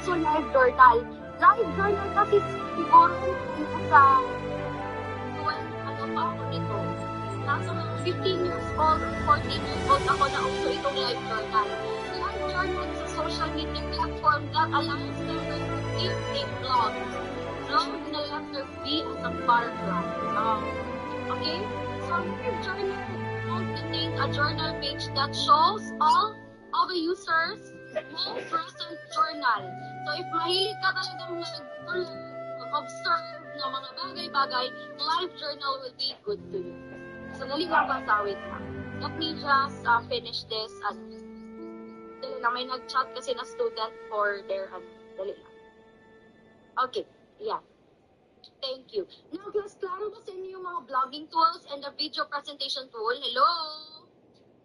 also live journal. Live journal kasi siguro sa 12, pa ako nito. Nasa mga 15 years old or 14 years old ako na uso itong live journal. Live journal is a social media platform that allows members to keep a blog. Blog na letter B as a Varka. Okay? So, live journal contains a journal page that shows all of the users' most recent journal. So, if mahilig ka talagang mag-observe ng mga bagay-bagay, live journal will be good to you. So, dali lang basawit na. Let me just finish this. Dali lang, may nag-chat kasi na student for their, dali lang. Okay, yeah. Thank you. Now, class, klaro ba sa inyo yung mga blogging tools and the video presentation tool? Hello?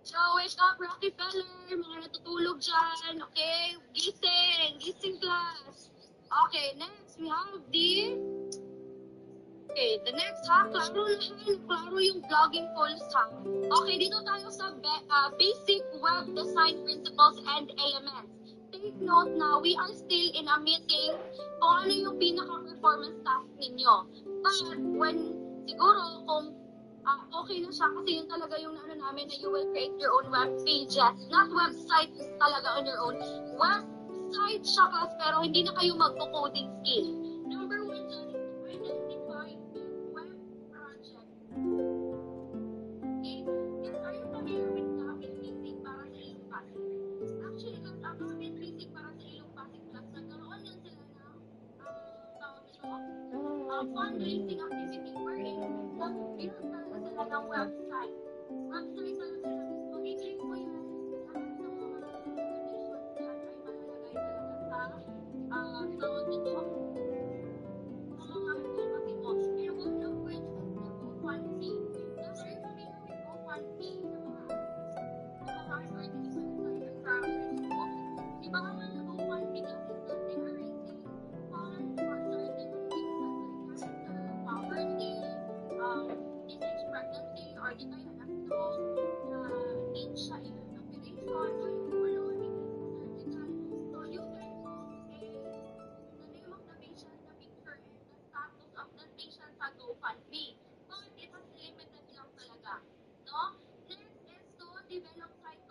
So, wake up, Rockefeller. Mga natutulog dyan. Okay? Gising. Gising, class. Okay, next, we have the... Okay, the next ha, klaro na klaro yung blogging tools ha. Okay, dito tayo sa basic web design principles and elements. Take note na we are still in a meeting kung ano yung pinaka-performance task ninyo. But when, siguro, kung okay na siya, kasi yun talaga yung ano namin na you will create your own web pages, not website talaga on your own. Website siya class, pero hindi na kayo magpo-coding skill. Number 1 dyan, identify web project. Okay? Are you familiar with Gavin Basic para sa iyong Pasig? Actually, Gavin Basic para sa iyong Pasig class, nagkaroon yan sila ng fundraising activity wherein nag-build talaga sila ng website. Website talaga sila. So, i-click mo yan. Lahat ng mga donations dyan ay malalagay talaga sa tawag nito. Sa mga GoFundMe mo. And one of which is the GoFundMe. Now, are you familiar with GoFundMe? Sa mga organizations na nag-crowdfunding mo. Diba ang mga GoFundMe kasi is that they are raising funds for certain reasons like poverty, teenage pregnancy, or di kaya na-stroke, need siya in an operation, or yung surgical. So you can post the name of the patient, the picture, and the status of the patient sa GoFundMe. But it has limited lang talaga. No? Next is to develop site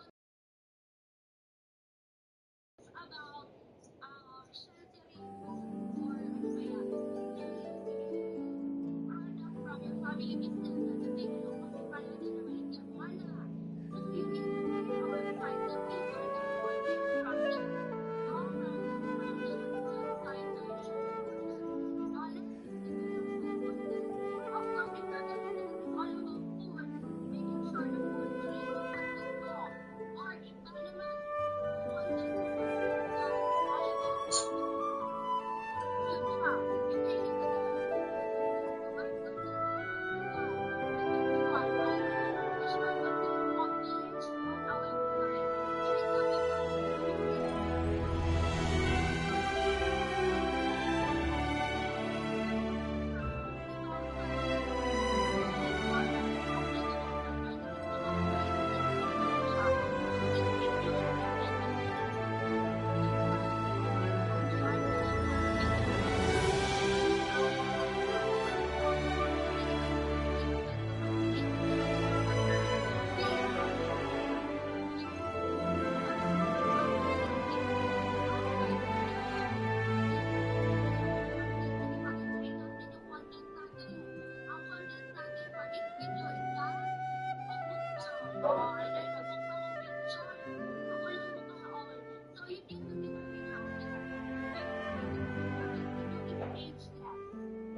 about sheltering or ano ba yan? Product from your family business at the big no kasi pala na naman yung wala. So you need to make a website that is going to support your project. No? From the website to your knowledge is develop site content. Of course, if you're gonna say this is all about food, making sure na food na yung content mo. Or if ano naman, content mo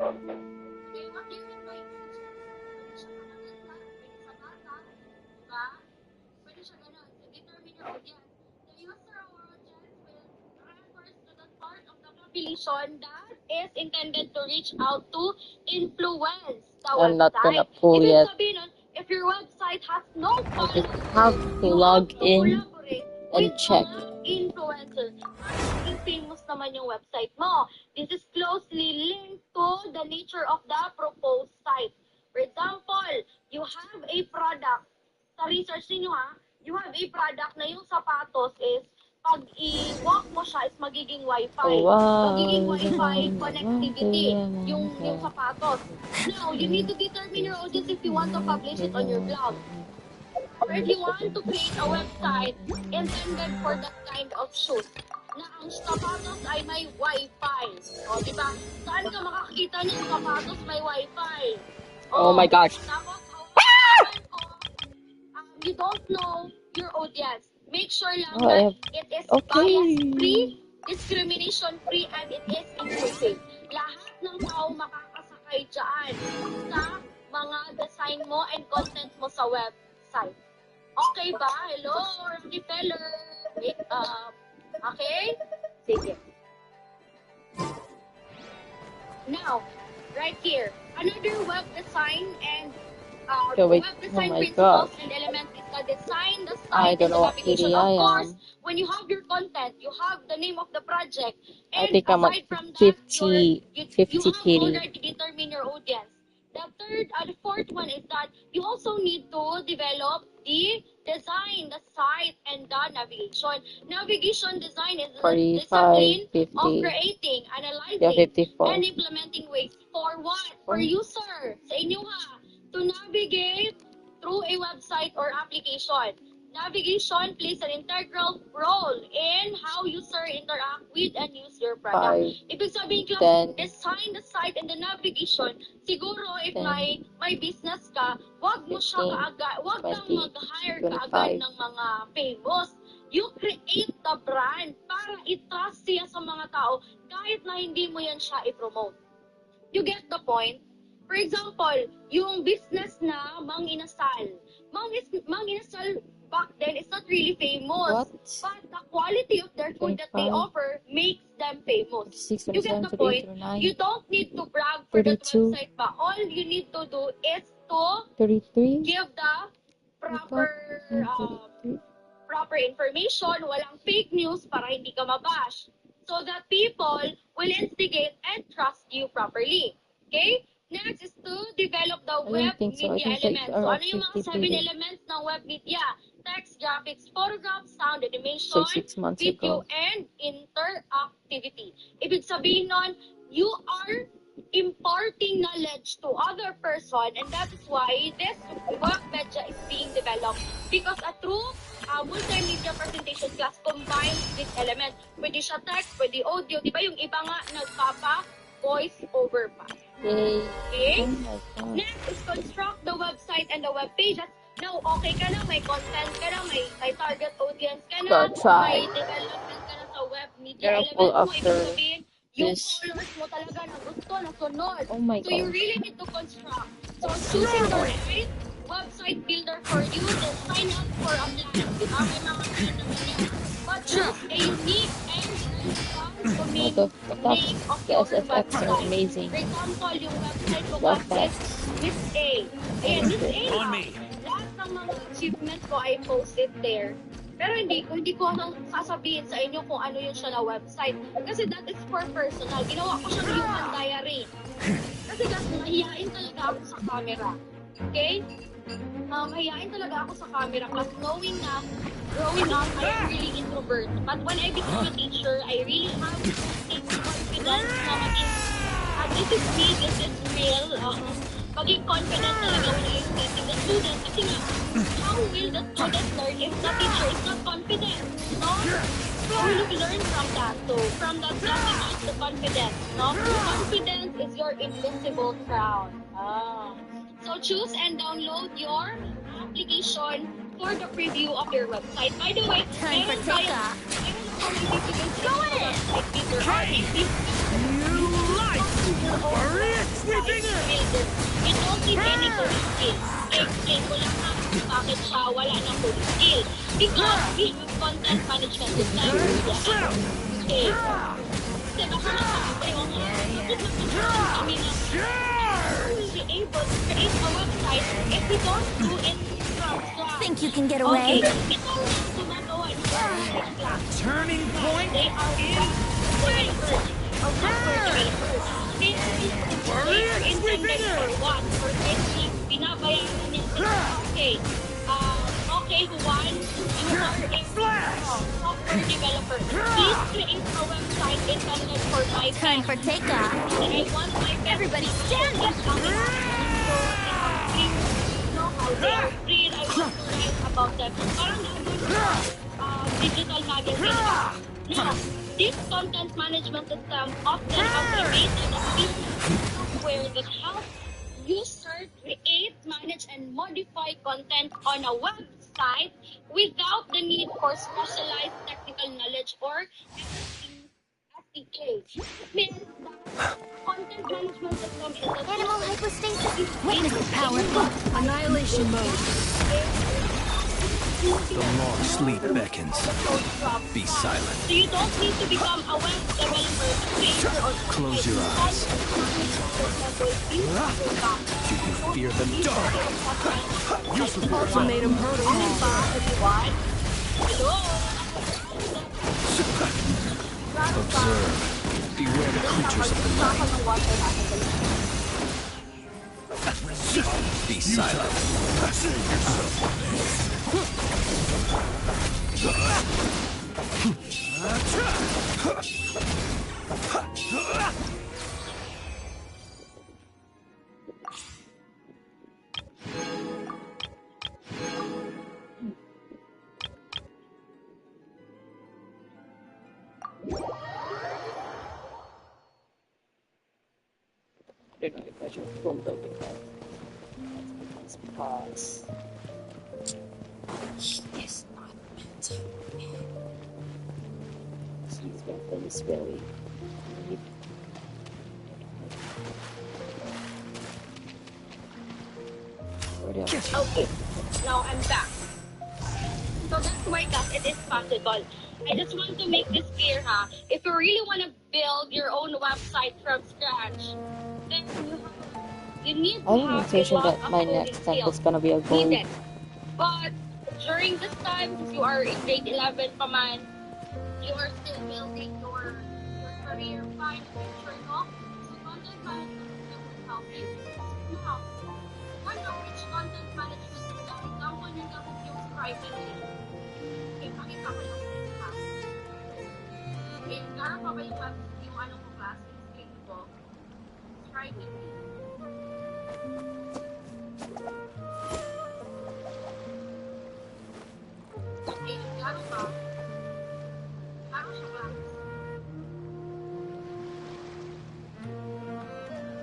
Okay, what do you mean by ageless? Pwede siya maganda, pwede sa bata, diba? Pwede siya ganun. To determine your audience. The user or audience will refers to the part of the population that is intended to reach out to influence the I'm website. not gonna pull Ibig yet. sabihin nun, if your website has no I just followers, have to you log have to in collaborate and with check. mga influencer. Maging famous naman yung website mo. This is closely linked to the nature of the proposed site. For example, you have a product. Sa research ninyo ha, you have a product na yung sapatos is pag i-walk mo siya is magiging wifi. Wow. Magiging wifi connectivity yung sapatos. Now, you need to determine your audience if you want to publish it on your blog. Or if you want to create a website intended for that kind of shoot. Na ang sapatos ay may wifi. O, di ba? Saan ka makakita ng sapatos may wifi? Oh my gosh. Tapos, you don't know your audience. Make sure lang that it is bias-free, discrimination-free, and it is inclusive. Lahat ng tao makakasakay dyan sa mga design mo and content mo sa website. Okay ba? Hello, Rockefeller. Okay? Sige. Now, right here, another web design and web design principles and elements is the design, the site, and the navigation. Of course, when you have your content, you have the name of the project, and aside from that, you have already determined your audience. The fourth one is that you also need to develop the design, the site, and the navigation. Navigation design is the discipline of creating, analyzing, and implementing ways for what? For user. Sa inyo ha. To navigate through a website or application. Navigation plays an integral role in how user interact with and use your product. Ibig sabihin class, design the site and the navigation. Siguro if may business ka, wag mo siya kaagad, wag kang mag-hire kaagad ng mga famous. You create the brand para i-trust siya sa mga tao kahit na hindi mo yan siya i-promote. You get the point? For example, yung business na Mang Inasal. Mang Inasal back then is not really famous. But the quality of their food that they offer makes them famous. You get the point? You don't need to brag for that website ba? All you need to do is to give the proper information, walang fake news para hindi ka mabash. So that people will instigate and trust you properly. Okay? Next is to develop the web media elements. So, ano yung mga 7 elements ng web media? Text, graphics, photographs, sound, animation, video, and interactivity. Ibig sabihin nun, you are imparting knowledge to other person, and that is why this web media is being developed. Because a true multimedia presentation class combines these elements. Pwede siya text, pwede audio. Di ba yung iba nga voice over pa. Okay? Next is construct the website and the web pages. Now, okay ka na, may content ka na, may target audience ka na, may development ka na sa web media elements mo. Ibig sabihin, yung colors mo talaga na gusto, na sunod. So, you really need to construct. So, choosing the right website builder for you, then sign up for a plan. Diba? May mga plan naman yan. But choose a unique and to make of your website. Amazing. For example, yung website ko is Miss A. Ayan, Miss A na. Lahat ng mga achievements ko, I post it there. Pero hindi ko sasabihin sa inyo kung ano yung siya na website. Kasi that is for personal. Ginawa ko siyang human diary. Kasi mahihain talaga ako sa camera. Okay? Mahihain talaga ako sa camera. Plus knowing na growing up, I am really introvert. But when I became a teacher, I really have confidence na maging, this is me, this is real. Maging confident talaga when I am teaching the students. Kasi nga, how will the student learn if the teacher is not confident? No? So we will learn from that. So from that class, we need the confidence. No? Confidence is your invisible crown. So choose and download your application for the preview of your website. By the way, meron tayo go in! You like sweeping in! You don't need any coding skill. Explain ko lang kung bakit siya wala ng coding skill. Because we have content management system. Okay. Kasi baka nakasabi yung kami na we will be able to create a website if we don't do it from scratch. Think you can get away? Okay. Ito lang gumagawa ng class. Turning point They are developers or software developers. They are intended for what? For testing. Binabayaran niya. Okay. Okay, Juan, you are a software developer. Please create a website intended for my Time pet. for takeoff. And I want my pet Everybody to stand up. showcase how they have also they have free, how they are free, and I want to write about them. Parang gagawin ko digital magazine ba? Now, this content management system often automated and built software that helps user create, manage, and modify content on a website without the need for specialized technical knowledge or anything SDK. It means that content management system is a Animal tool hypostasis. that Witness the power of love. Annihilation mode. The long sleep beckons. Be silent. So you don't need to become a web developer to create your own website. Close your eyes. Do you fear the dark? Ultimatum hurdle. Everyone. Hello. Observe. Beware the creatures of the night. Be silent. I don't know if I should film building that. It's because he is not mental. He's been for this really. Okay, now I'm back. So that's why, guys, it is possible. I just want to make this clear, ha. If you really want to build your own website from scratch, then you need to I have have a lot that of my coding next step skills is gonna be a goal. needed. But during this time, since you are in grade 11 pa man, you are still building your career plan in the future, no? So content management system will help you. Now, one of which content management system, example nyo gamit yung Scribing. Okay, pakita ko lang sa inyo, ha? Okay, klaro pa ba yung anong ko class? Yung screen ko? Scribing. Okay, klaro ba? Klaro siya, class.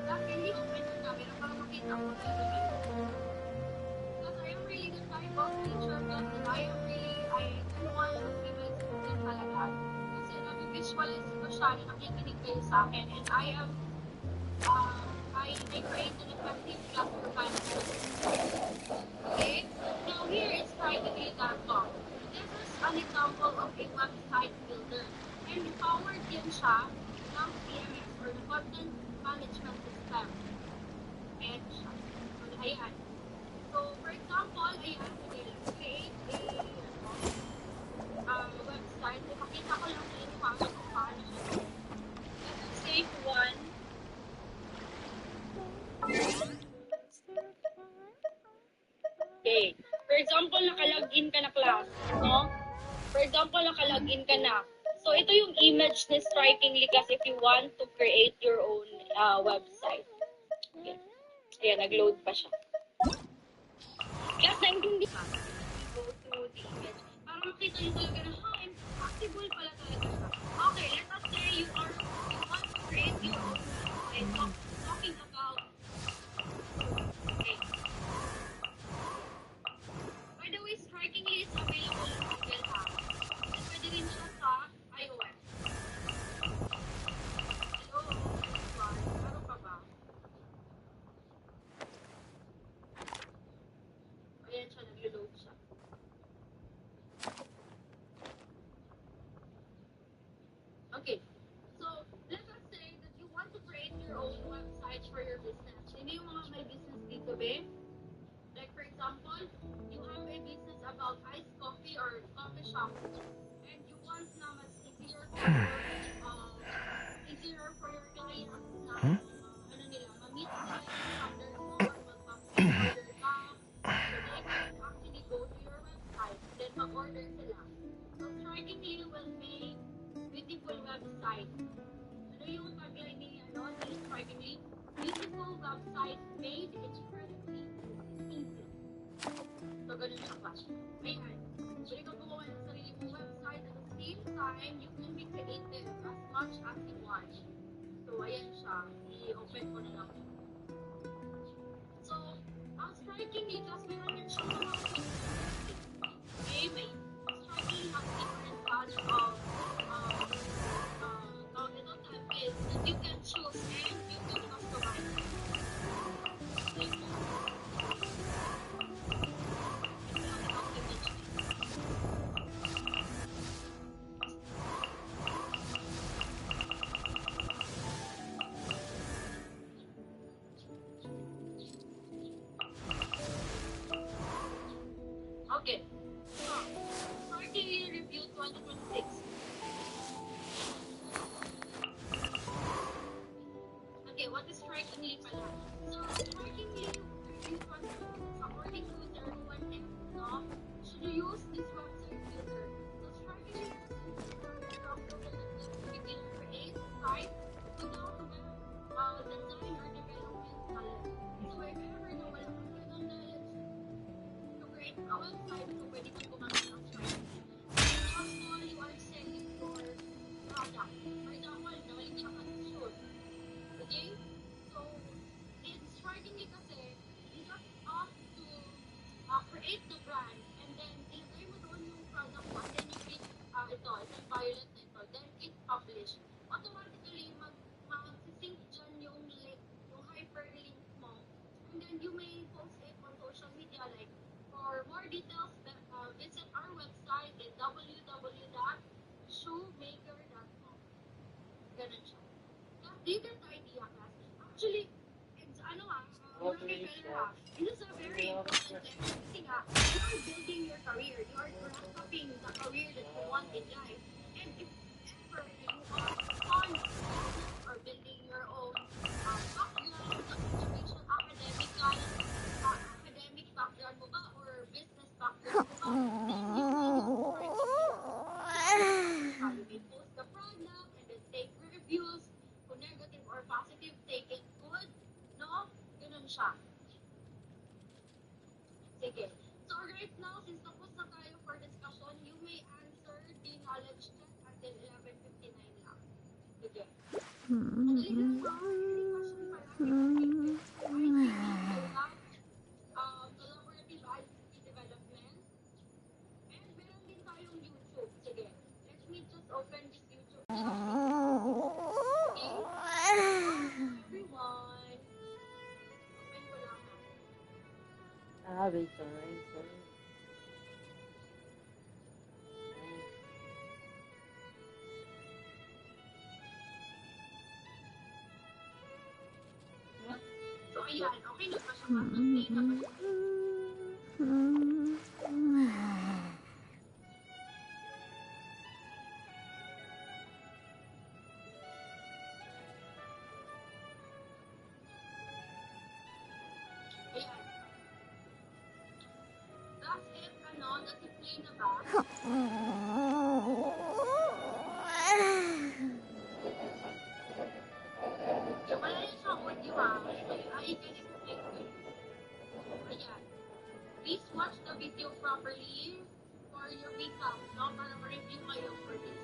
Dahil hindi open yung camera para makita ko sa level ko. Because I am really the type of teacher that I don't want to be my student talaga. Kasi nag-visualize ko siya na nakikinig kayo sa akin. And I created an effective classroom management system. Okay? Now here is practically.com. This is an example of a website builder. And powered din siya ng CMS or the Content Management System. Ayan siya. So, ayan. So, for example, ayan, let's create a website. Ipakita ko lang sa inyo kung paano siya. Let's say one. Okay. For example, nakalogin ka na class, no? For example, nakalogin ka na. So, ito yung image ni Strikingly kasi if you want to create your own website. Okay. Ayan, nag-load pa siya. Class, naintindi ka. Go to the image. Para makita nyo talaga na, possible pala talaga siya. Okay, let us say you want to create your own website. Talking about, okay. By the way, Strikingly is available in Google app. And pwede rin siya sa iOS. Hello, everyone. Ano pa ba? Ayan siya, nag-load siya. Okay, so let us say that you want to create your own website for your business. Hindi yung mga may business dito, babe. Like for example, you have a business about iced coffee or coffee shop, and you want na mas easier for your clients na ano nila, ma-meet nila yung standards mo or mag-order ka. So they can actually go to your website website. Ano yung tagline ni Strikingly? Beautiful website made incredibly easy. So, ganun siya class. Ayan. So, ikaw gumawa ng sarili mong website at the same time, you can be creative as much as you want. So, ayan siya. I-open ko na lang. So, ang Strikingly, class, meron din siyang mga features. Okay, may Strikingly has different batch of ito tab is that you can choose and you can customize. Like, okay. So, Strikingly Review 2026. Okay, what is Strikingly pala? So, Strikingly Review 2026, according to user everyone thinks, no? Should you use this website filter? So, Strikingly is a filter that lets beginner create site without design or development knowledge. So, if ever na wala kang ganun knowledge to create a website, so pwede kang gumamit ng Strikingly. For example, you are selling your product. For example, namalig ka ng shoes. Okay? So, in Strikingly kasi, you just have to create the brand and then ilagay mo doon yung product mo and then you click ito yung violet na ito. Then click publish. Automatically, mag-sync dyan yung link, yung hyperlink mo. And then you may post it on social media like for more details, visit our website at www.shoemaker.com. Ganun siya. Do you get the idea, class? Actually, it's, Murphy Federer, this is a very important lesson kasi nga, you are building your career. You are grasping the career that you want in life. And if ever you are on business or building your own background, information, academic background mo ba or business background mo ba, then you may use you may post the product and then take reviews. Kung negative or positive, take it good. No? Ganun siya. Sige. So right now, since tapos na tayo for discussion, you may answer the knowledge check until 11:59 lang. Sige. Madali lang no? Any question pa lang? Collaborative ICT development. And meron din tayong YouTube. Sige. Let me just open this YouTube channel. Everyone. Open ko lang ha. Wait, sorry. So, ayan. Okay na ba siya? Okay na ba siya? Ayan. That's it, nag-play na ba? Wala na siyang audio ha. I can explain to you. Ayan. Please watch the video properly for your recap, no? Para ma-review kayo for this.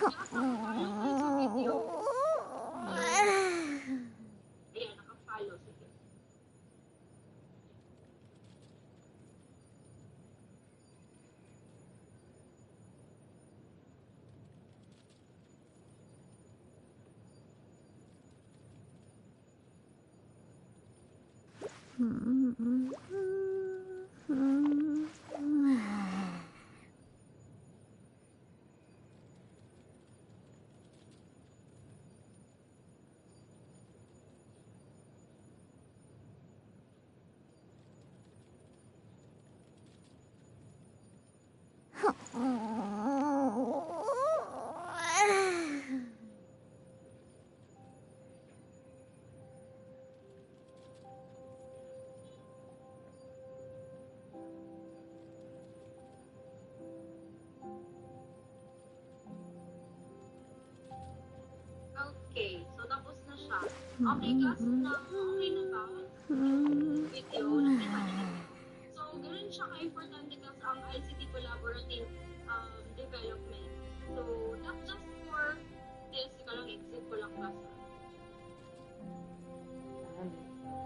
Yes, follow kayo sa video. Ayan, naka-follow. Sige. Okay, so tapos na siya. Okay, class na. Okay na ba? Yung video, nakita niyo. So, ganun siya ka-importante kasi ang ICT collaborative development. So, not just for this, ikaw lang exit ko lang class.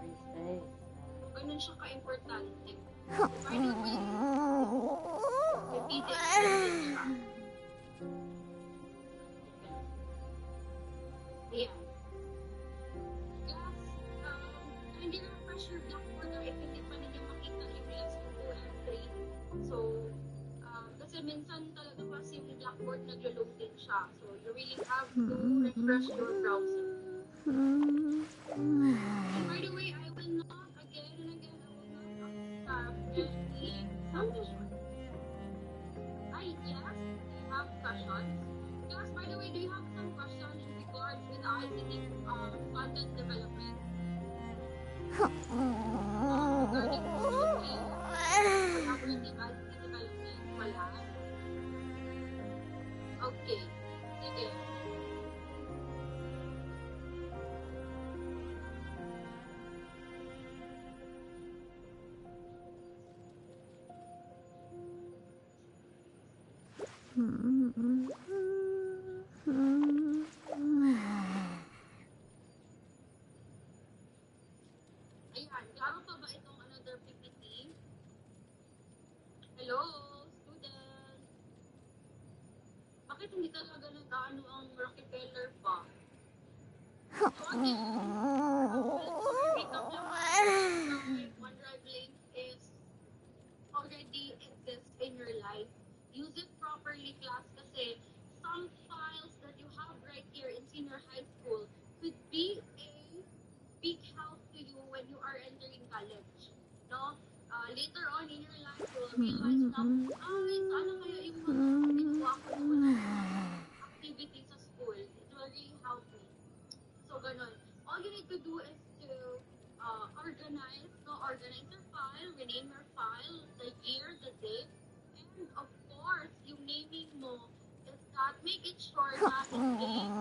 Free space. Ganun siya ka-importante. By the way, repeated siya. Ayan. Class, hindi na pressure blackboard or if hindi pa ninyo makita yung lesson 2 and 3. So, kasi minsan talaga kasi yung blackboard naglo-load din siya. So, you really have to refresh your browser. And by the way, I will not, again and again, I will not have any submission. Ay, yes, do you have questions? Class, by the way, do you have some questions in regards with ICT content development? Regarding to collaborative ICT development, wala? Okay, sige. Ayan, klaro pa ba itong another PPT? Hello, student! Bakit hindi talaga nag-ano ang Rockefeller pa? So again, recap lang OneDrive link is already exists in your life. Use it properly, class, kasi some files that you have right here in senior high school could be a big help to you when you are entering college. No? Later on in your life, you will realize na, sana kaya yung mga ginawa ko noon activity sa school. It will really help me. So, ganun. All you need to do is to organize your file, rename your file, the year, the date, and of course, yung naming mo is that make it sure na it's a proper name.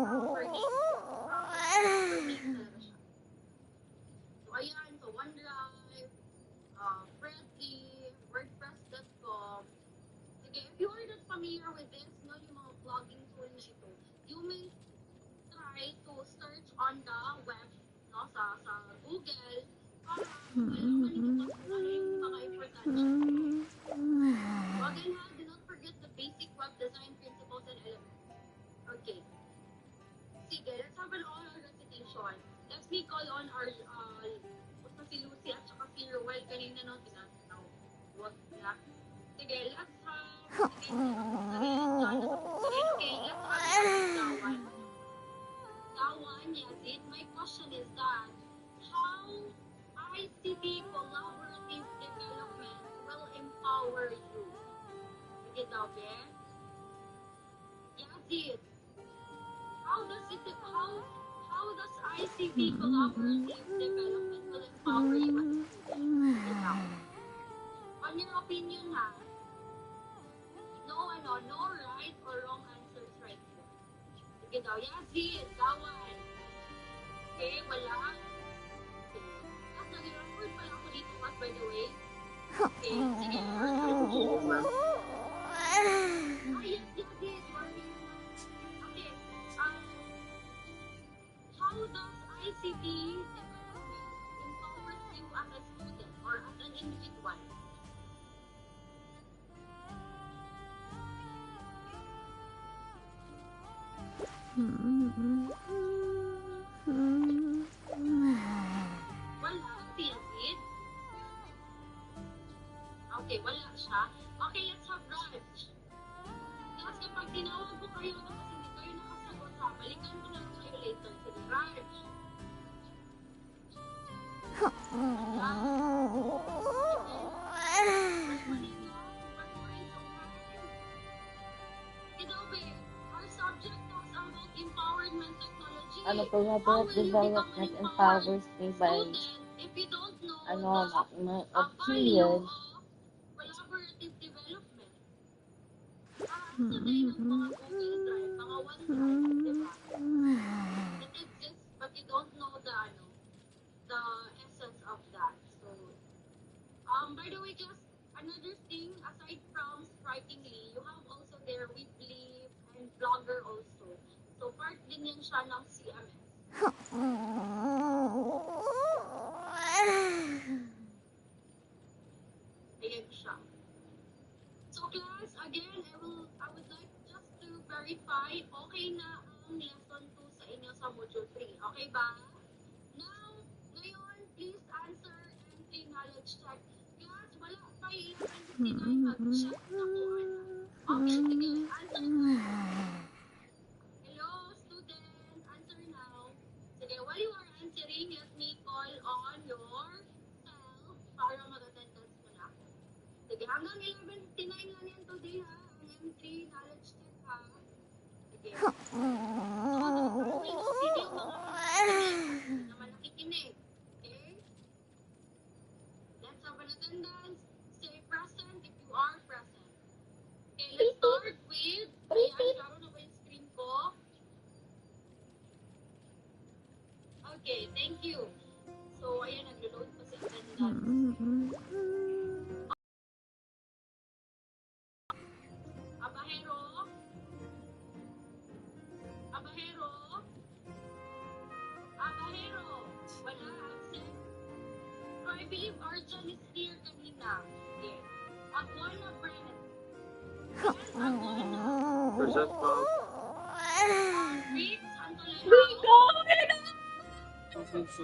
Proper name talaga siya. So, ayan. So, OneDrive, Freddy, WordPress.com. Sige, if you are not familiar with this, no, yung mga blogging tool na ito, you may try to search on the web, no, sa Google, para malaman nyo kung ano yung mga importante. So again, do not forget the basic web design principles and elements. Okay. Sige, let's have an oral recitation. Let me call on our, si Lucy at saka si Ruel kanina, no, tinatanaw. What na? Sige, let's have, okay, let's have that one. That one, yes, my question is that, how ICT collaborative development will empower you? Sige daw, Ben? Yes, it. How does ICT collaborative development will empower you as a student? Sige daw. On your opinion, ha? No right or wrong answers right here. Sige daw, yes, it. That one. Okay, wala. Okay. Tapos nag-record pala ako dito, Pat, by the way. Okay, sige. Yes, it. You are here. Wala, Philip. Okay, wala siya. Okay, let's have brunch. Tapos kapag tinawag ko kayo, tapos hindi kayo nakasagot ha, balikan ko na lang kayo later. Sige, brunch. Our subject talks about empowerment technology. Ano, How will promote you become an development empowered empowers me by, student if you don't know ano, the my value opinion. of collaborative development? Sa day ng mga Google Drive, mga OneDrive, di ba? It exists, but you don't know the essence of that. So, by the way, just another thing, aside from strikingly, you have also their weekly and blogger also. So, part din yan siya ng CMS. Ayan siya. So, class, again, I would like just to verify, okay na ang lesson 2 sa inyo sa module 3. Okay ba? Now, ngayon, please answer entry knowledge check. Class, wala pa 11:59. Mag-check na po. Okay, sige. Answer now. Hello, student. Answer now. Sige, while you are answering, let me call on yourself para mag-attendance mo na ako. Sige, hanggang 11:59 lang yan today ha. Ang entry knowledge check ha. Sige. Sino yung mga nakikinig? Naman nakikinig. Okay? Let's have an attendance. Say present if you are present. Okay, let's start with... Ayan, klaro na ba yung screen ko? Okay, thank you. So, ayan, nag-load pa sa attendance. Abahero? Abahero? Abahero? Wala, absent. So, I believe Arjan is here kanina. Okay. Aquana friend. Yes, Aquana. Present po. Riggs, Antolero. Present po.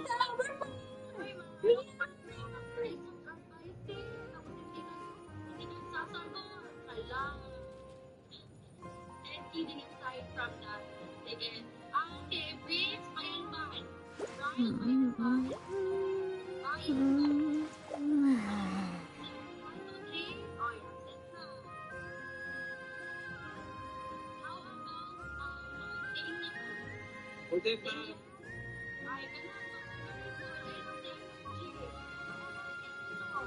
Ay, mga reasons advising. Tapos hindi ka sasagot. Hala. And kidding aside from that. Sige. Okay, Riggs, Bayan-Ban. Ryan, Bayan-Ban. Bayan-Ban. 1, 2, 3. Oh, yeah. Set na. How about Daniel? Okay pa. Ay, ganun. Very good. Ayun ang energy. How about Enzo?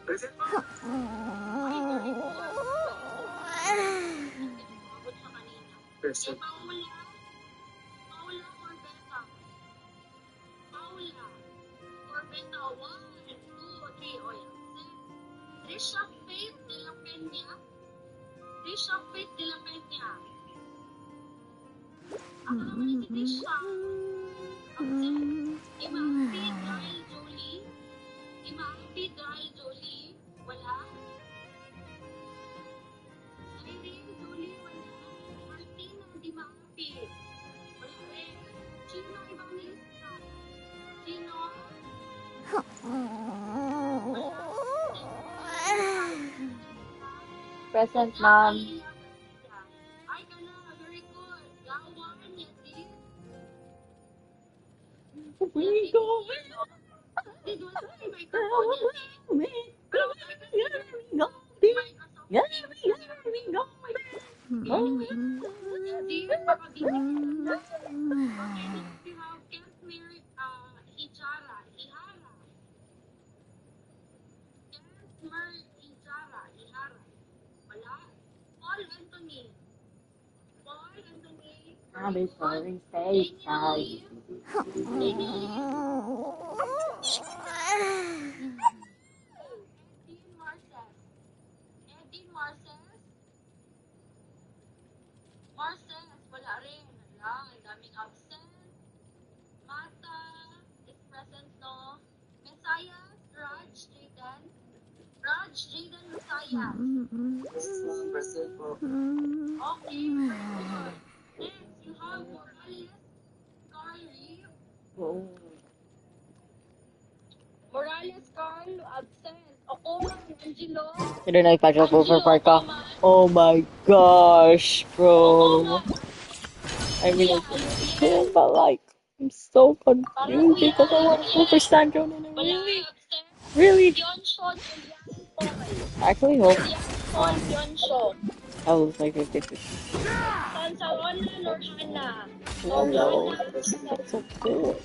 Present po. Ay, very good. Umabot siya kanina. Okay, Present. Paula. Paula or Beta? Paula. Or Beta. 1, 2, 3. O yan. Set. Trisha Faith de la Peña. Trisha Faith de la Peña. Ako naman si Trisha. Absent. Imampi dahil Jolie. Imampi dahil Jolie. Wala. Irene Jolie. Wala. Martina Di Mampi. Wala rin. Chino Evangelista. Chino. Present, ma'am. Ay, ka na. Very good. Gawan, Yatin. Yatin. Did wala na yung microphone, Yatin. Pero Microsoft Anyway, nakabisi ka na. Okay, next we have Kentmere Hijara. Ihara. Kentmere Hijara. Ihara. Wala. Paul Anthony. Paul Anthony. Sabi, sorry, stay Daniel tight. Lee. Daniel Lee. Edin Marces. Edin Marces. Marces, wala rin. Wala, ang daming absent. Mata is present, no? Messias, Raj, Jaden. Raj, Jaden, Messias. Present po. Okay, very good. Next, you have Morales, Carl Reeve, Oh. Morales, Carl, absent. Okuma, Angelo, And then I patch up over Angelo, Varka. Okuma, Oh my gosh, Okuma, bro. I mean, Aluvia, I Aluvia, can, but like, I'm so confused Paraguya, because I want to go for Aluvia, Sandro and I Balay, absent. really, Pionsho, Julian Paul. I actually hope Julian Paul, Pionsho. I was like 50-50. Sansarona, Norhana. Oh no, Norhana, this is not so good.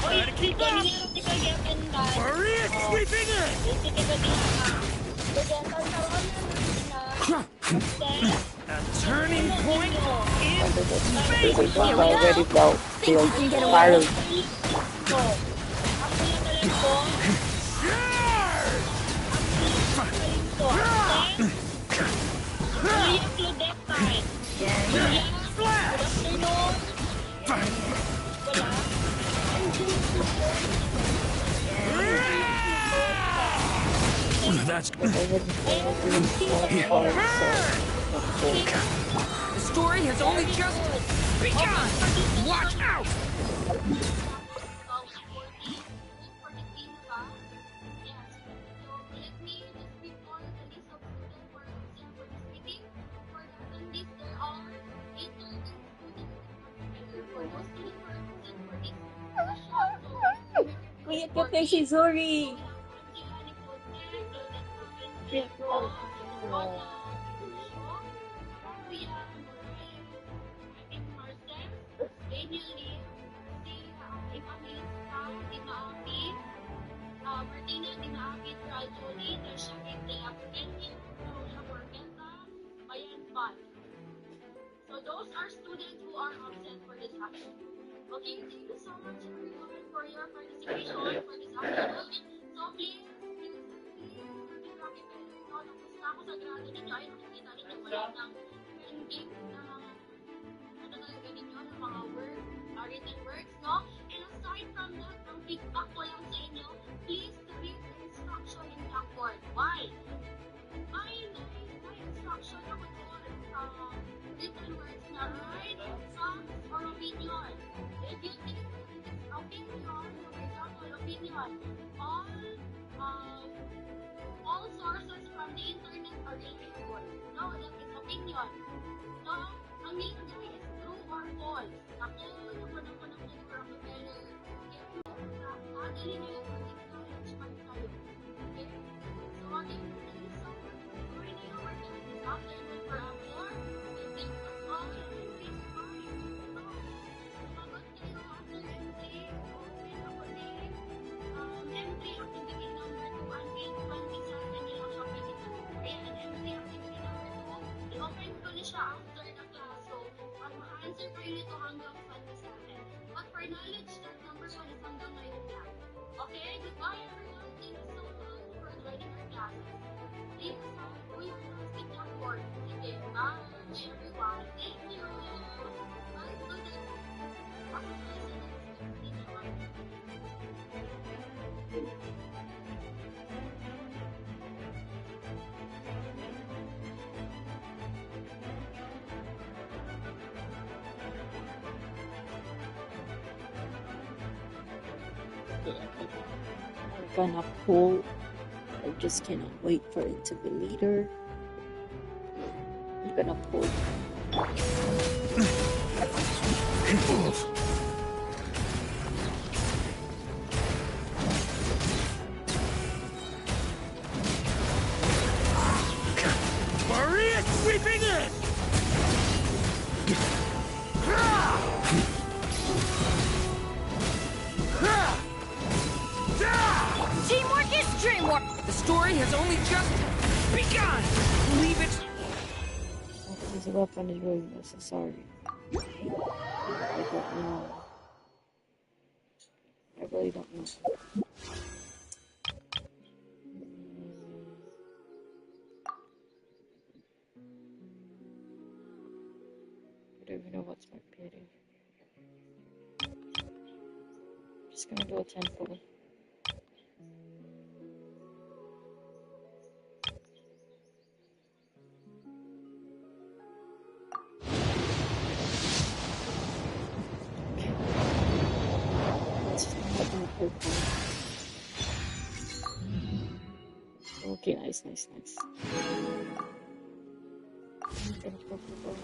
Oy, Galinero, Tikal Gapendan. Maria sweeping in! Basic ko diha ha. Sige, Sansarona, Norhana. Absent. A turning Puno point ninyo. in Wonder this Carlos really space! don't Here we Blanco. already go! felt Think feel you can get away? tired. Talento. Akuya Talento. Talento. Absent. Julia Claudetine. Julia, good afternoon. Wala. That's But I hadn't really felt hard, so the story has only just begun! Watch out! Kuya Kapay si Zuri. Martina Dinaakit, Rajoli, Nashakit, Teapkenyo, Rosa Cormenta, Bayan Pan. So those are students who are absent for this action. Okay, thank you so much everyone for your participation for this afternoon. So please, tapos na ako sa grado ninyo ay makikita ninyo wala ng pending na ano talaga ninyo ng mga work, written works, no? And aside from that, ang feedback ko lang sa inyo, please read the instruction in Blackboard. Why? May instruction ako doon sa written words na right, facts, or opinion. If you think it's opinion, for example, opinion, all sources from the internet are reliable. No, that is opinion. No, ang nilagay is true or false. Ako, ako better. Dali na yung knowledge man tayo. Okay? So, again, thank you so much for joining our class this afternoon for a more detailed all please find. Sumagot kayo after entry. Open ako din. Entry activity number 2 until 27 nila siya pwede to. Ayan, entry activity number 2. I-open ko na siya after the class. So, ma-answer kayo nito hanggang 27. But for knowledge, that number 1 is hanggang ngayon lang. Okay, goodbye everyone. Thank you so much for joining our classes. Thank you so much for your class Blackboard. Sige, bye everyone. Thank you. Bye students. Ako sa I'm gonna pull. I just cannot wait for it to be later. I'm gonna pull. Maria sweeping in! Teamwork is dreamwork. The story has only just begun! Leave it! This weapon is really necessary. I don't know. I really don't know. I don't even know what's my pity. I'm just gonna do a 10 for purple. Okay, nice, nice, nice. Get a purple.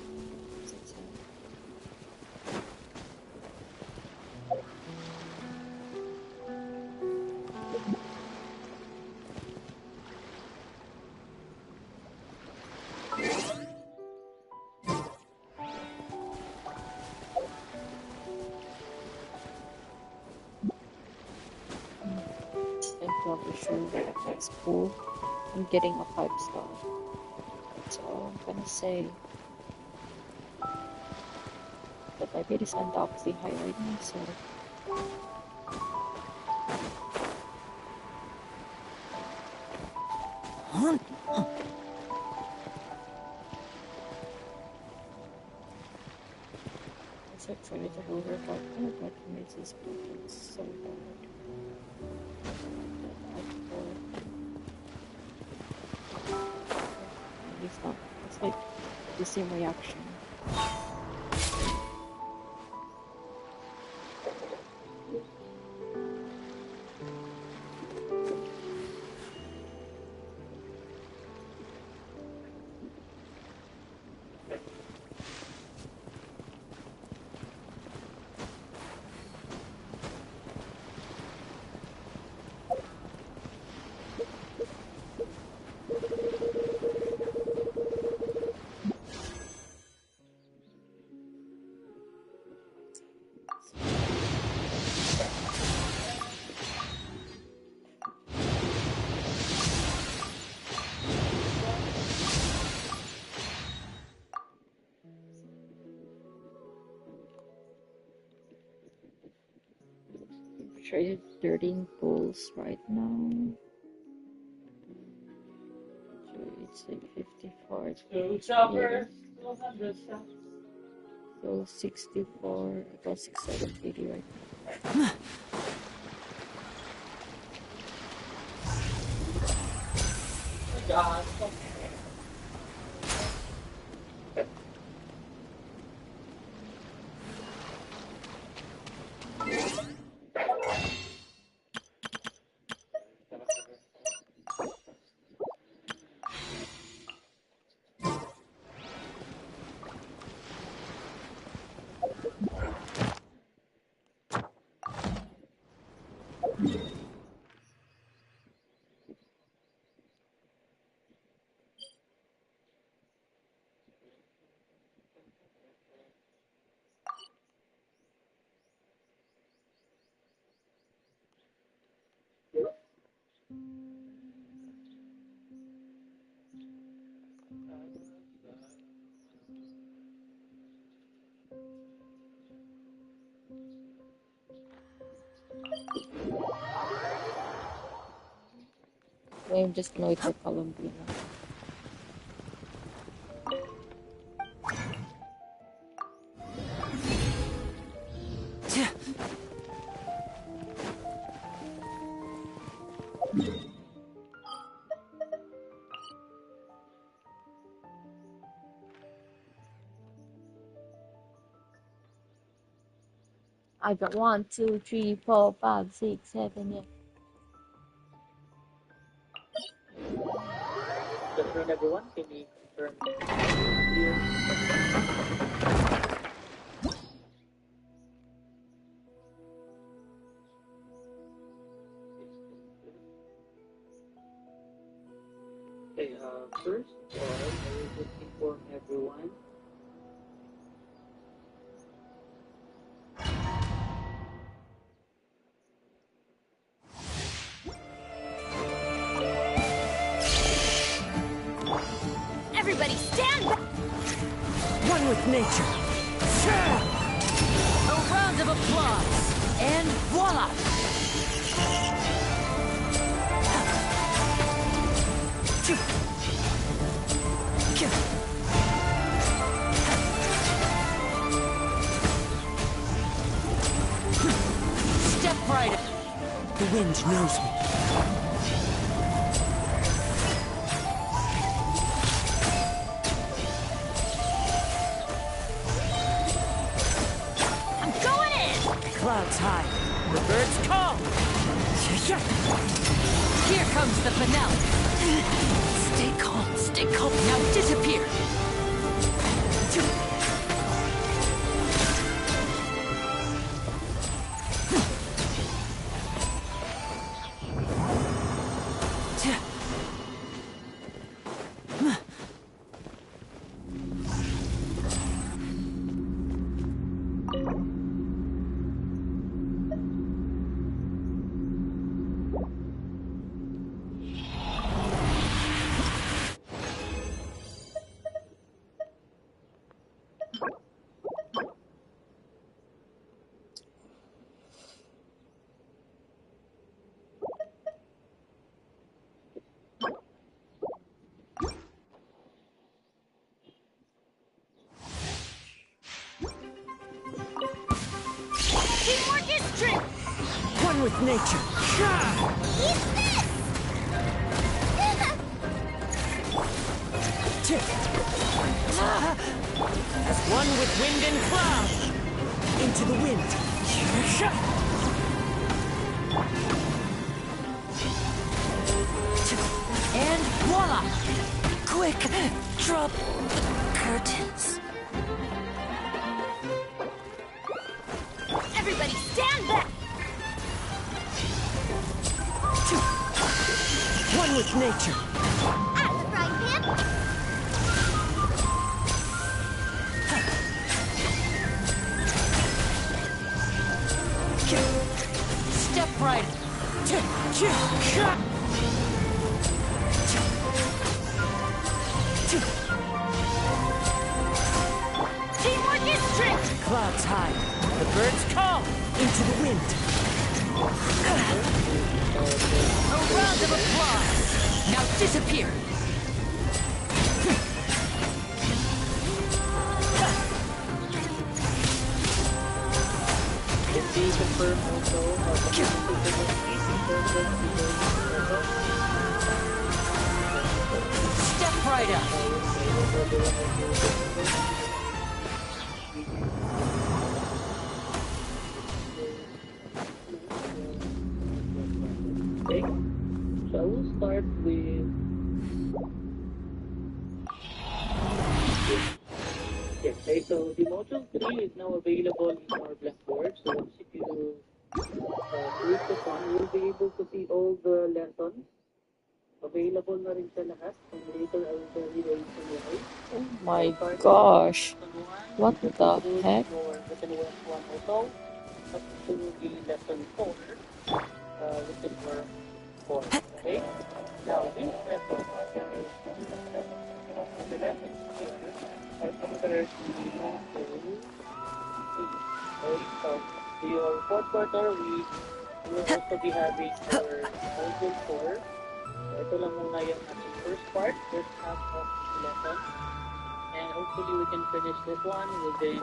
I'm probably sure that's cool. I'm getting a 5-star. That's all I'm gonna say. But I really send off the high right now, so it's like trying to hold her back there, but it makes this problem so hard. It's not. It's like the same reaction. Traded 13 pulls right now. So it's like 54. Yeah. So 64. I got 6780 right now. I'm just annoyed for Columbia. I got 1, 2, 3, 4, 5, 6, 7, 8. Good afternoon, everyone. Can we confirm here? Okay, first of all, I will just inform everyone. Everybody stand back! One with nature. A round of applause. And voila! Step right. The wind knows me. I'm going in! Clouds high. The birds call! Here comes the finale! Stay calm, now disappear! Teamwork is strength! One with nature! Eat this! As one with wind and cloud! Into the wind! And voila! Quick! Drop the curtains. Everybody stand back! One with nature! Out of the frying pan! Step right! Teamwork is strength! Clouds high. The birds call. Into the wind. A round of applause. Now disappear. Step right up. Okay, so I will start with okay, so the module 3 is now available in our Blackboard. So once you click this one, you'll be able to see all the lessons. Available na rin siya lahat. And later, I will tell you the reason why. Oh my So start gosh. with lesson 1. What You just the include heck? your written work 1 also. Up to the lesson 4, written work 4. Okay? Now, this lesson, the lesson here are compared to okay, so your fourth quarter, we will also be having your module 4. So ito lang muna yung ating first part, first half of the lesson. And hopefully we can finish this one within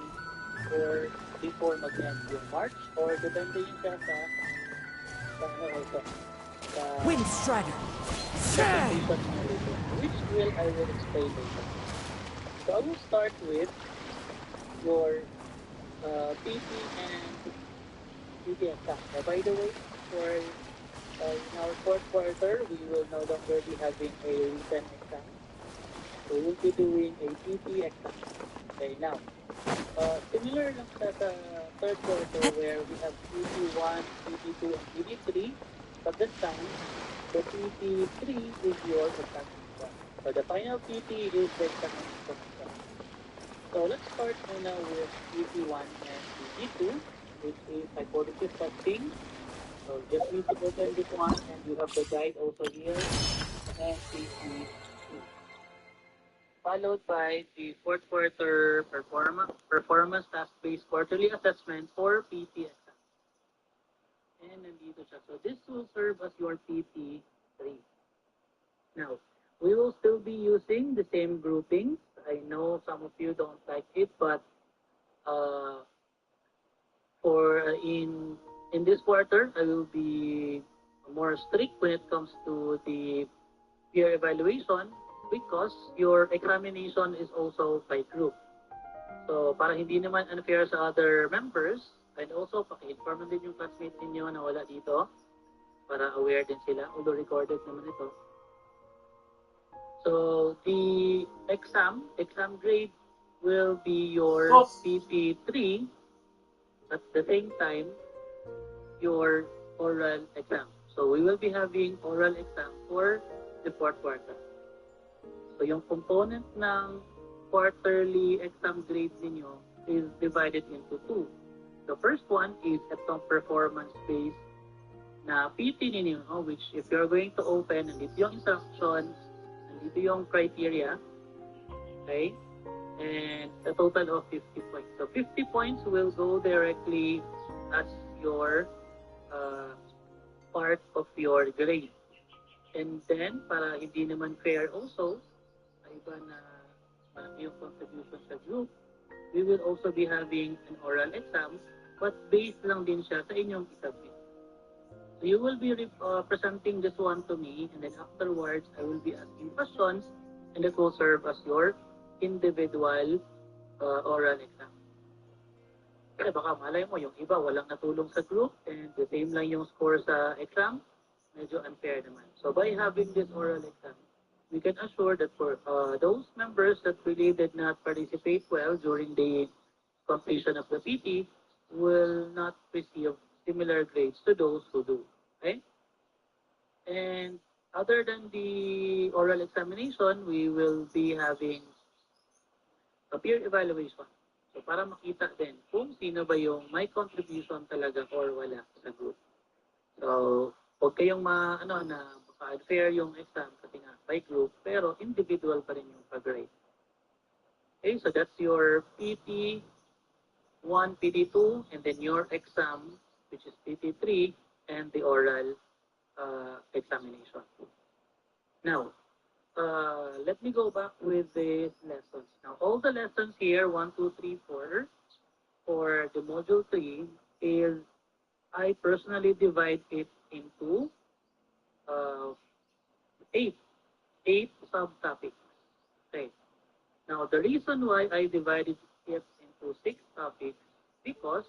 or before mag-end yung March or depende yun siya sa ano also. Wind Strider. Presentation niya later, which I will explain later. So I will start with your PT and PT exam. By the way, for in our fourth quarter, we will no longer be having a written exam. So we'll be doing a PT exam. Okay, now, similar lang sa third quarter where we have PT1, PT2, and PT3, but this time, the PT3 is your examination. So the final PT is the examination. So let's start muna with PT1 and PT2, which is hypothesis testing. So just need to open this one and you have the guide also here and PT2. Followed by the fourth quarter performance task-based quarterly assessment for PT exam. And nandito siya. So this will serve as your PT3. Now, we will still be using the same groupings. I know some of you don't like it, but in this quarter, I will be more strict when it comes to the peer evaluation because your examination is also by group. So para hindi naman unfair sa other members, And also, paki-inform din yung classmates ninyo na wala dito para aware din sila, although recorded naman ito. So, the exam grade will be your PT3 at the same time your oral exam. So, we will be having oral exam for the fourth quarter. So, yung component ng quarterly exam grades ninyo is divided into two. The first one is itong performance-based na PT ninyo, which if you're going to open, nandito yung instructions, nandito yung criteria, okay? And a total of 50 points. So 50 points will go directly as your part of your grade. And then, para hindi naman fair also, iba na yung contribution sa group, we will also be having an oral exam, but based lang din siya sa inyong isubmit. So you will be presenting this one to me, and then afterwards, I will be asking questions, and it will serve as your individual oral exam. Kaya baka malay mo, yung iba walang natulong sa group, and the same lang yung score sa exam, medyo unfair naman. So by having this oral exam, we can assure that for those members that really did not participate well during the completion of the PT will not receive similar grades to those who do. Okay? And other than the oral examination, we will be having a peer evaluation. So para makita din kung sino ba yung may contribution talaga or wala sa group. So, huwag kayong maka-unfair yung exam kasi nga by group, pero individual pa rin yung pag-grade. Okay, so that's your PT1, PT2, and then your exam, which is PT3, and the oral examination. Now, let me go back with the lessons. Now, all the lessons here, 1, 2, 3, 4, for the module 3 is I personally divide it into 8 subtopics. Okay. Now, the reason why I divided it into 6 topics because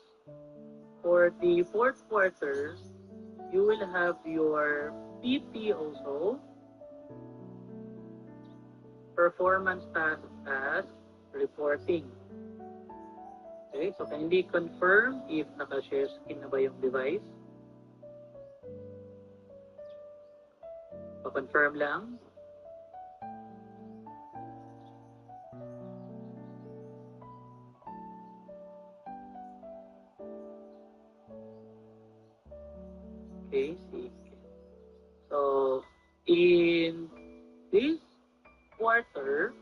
for the fourth quarter, you will have your PT also, performance task as reporting. Okay, so kindly confirm if naka-share screen na ba yung device. Pa-confirm lang. Okay, see. So, in this quarter,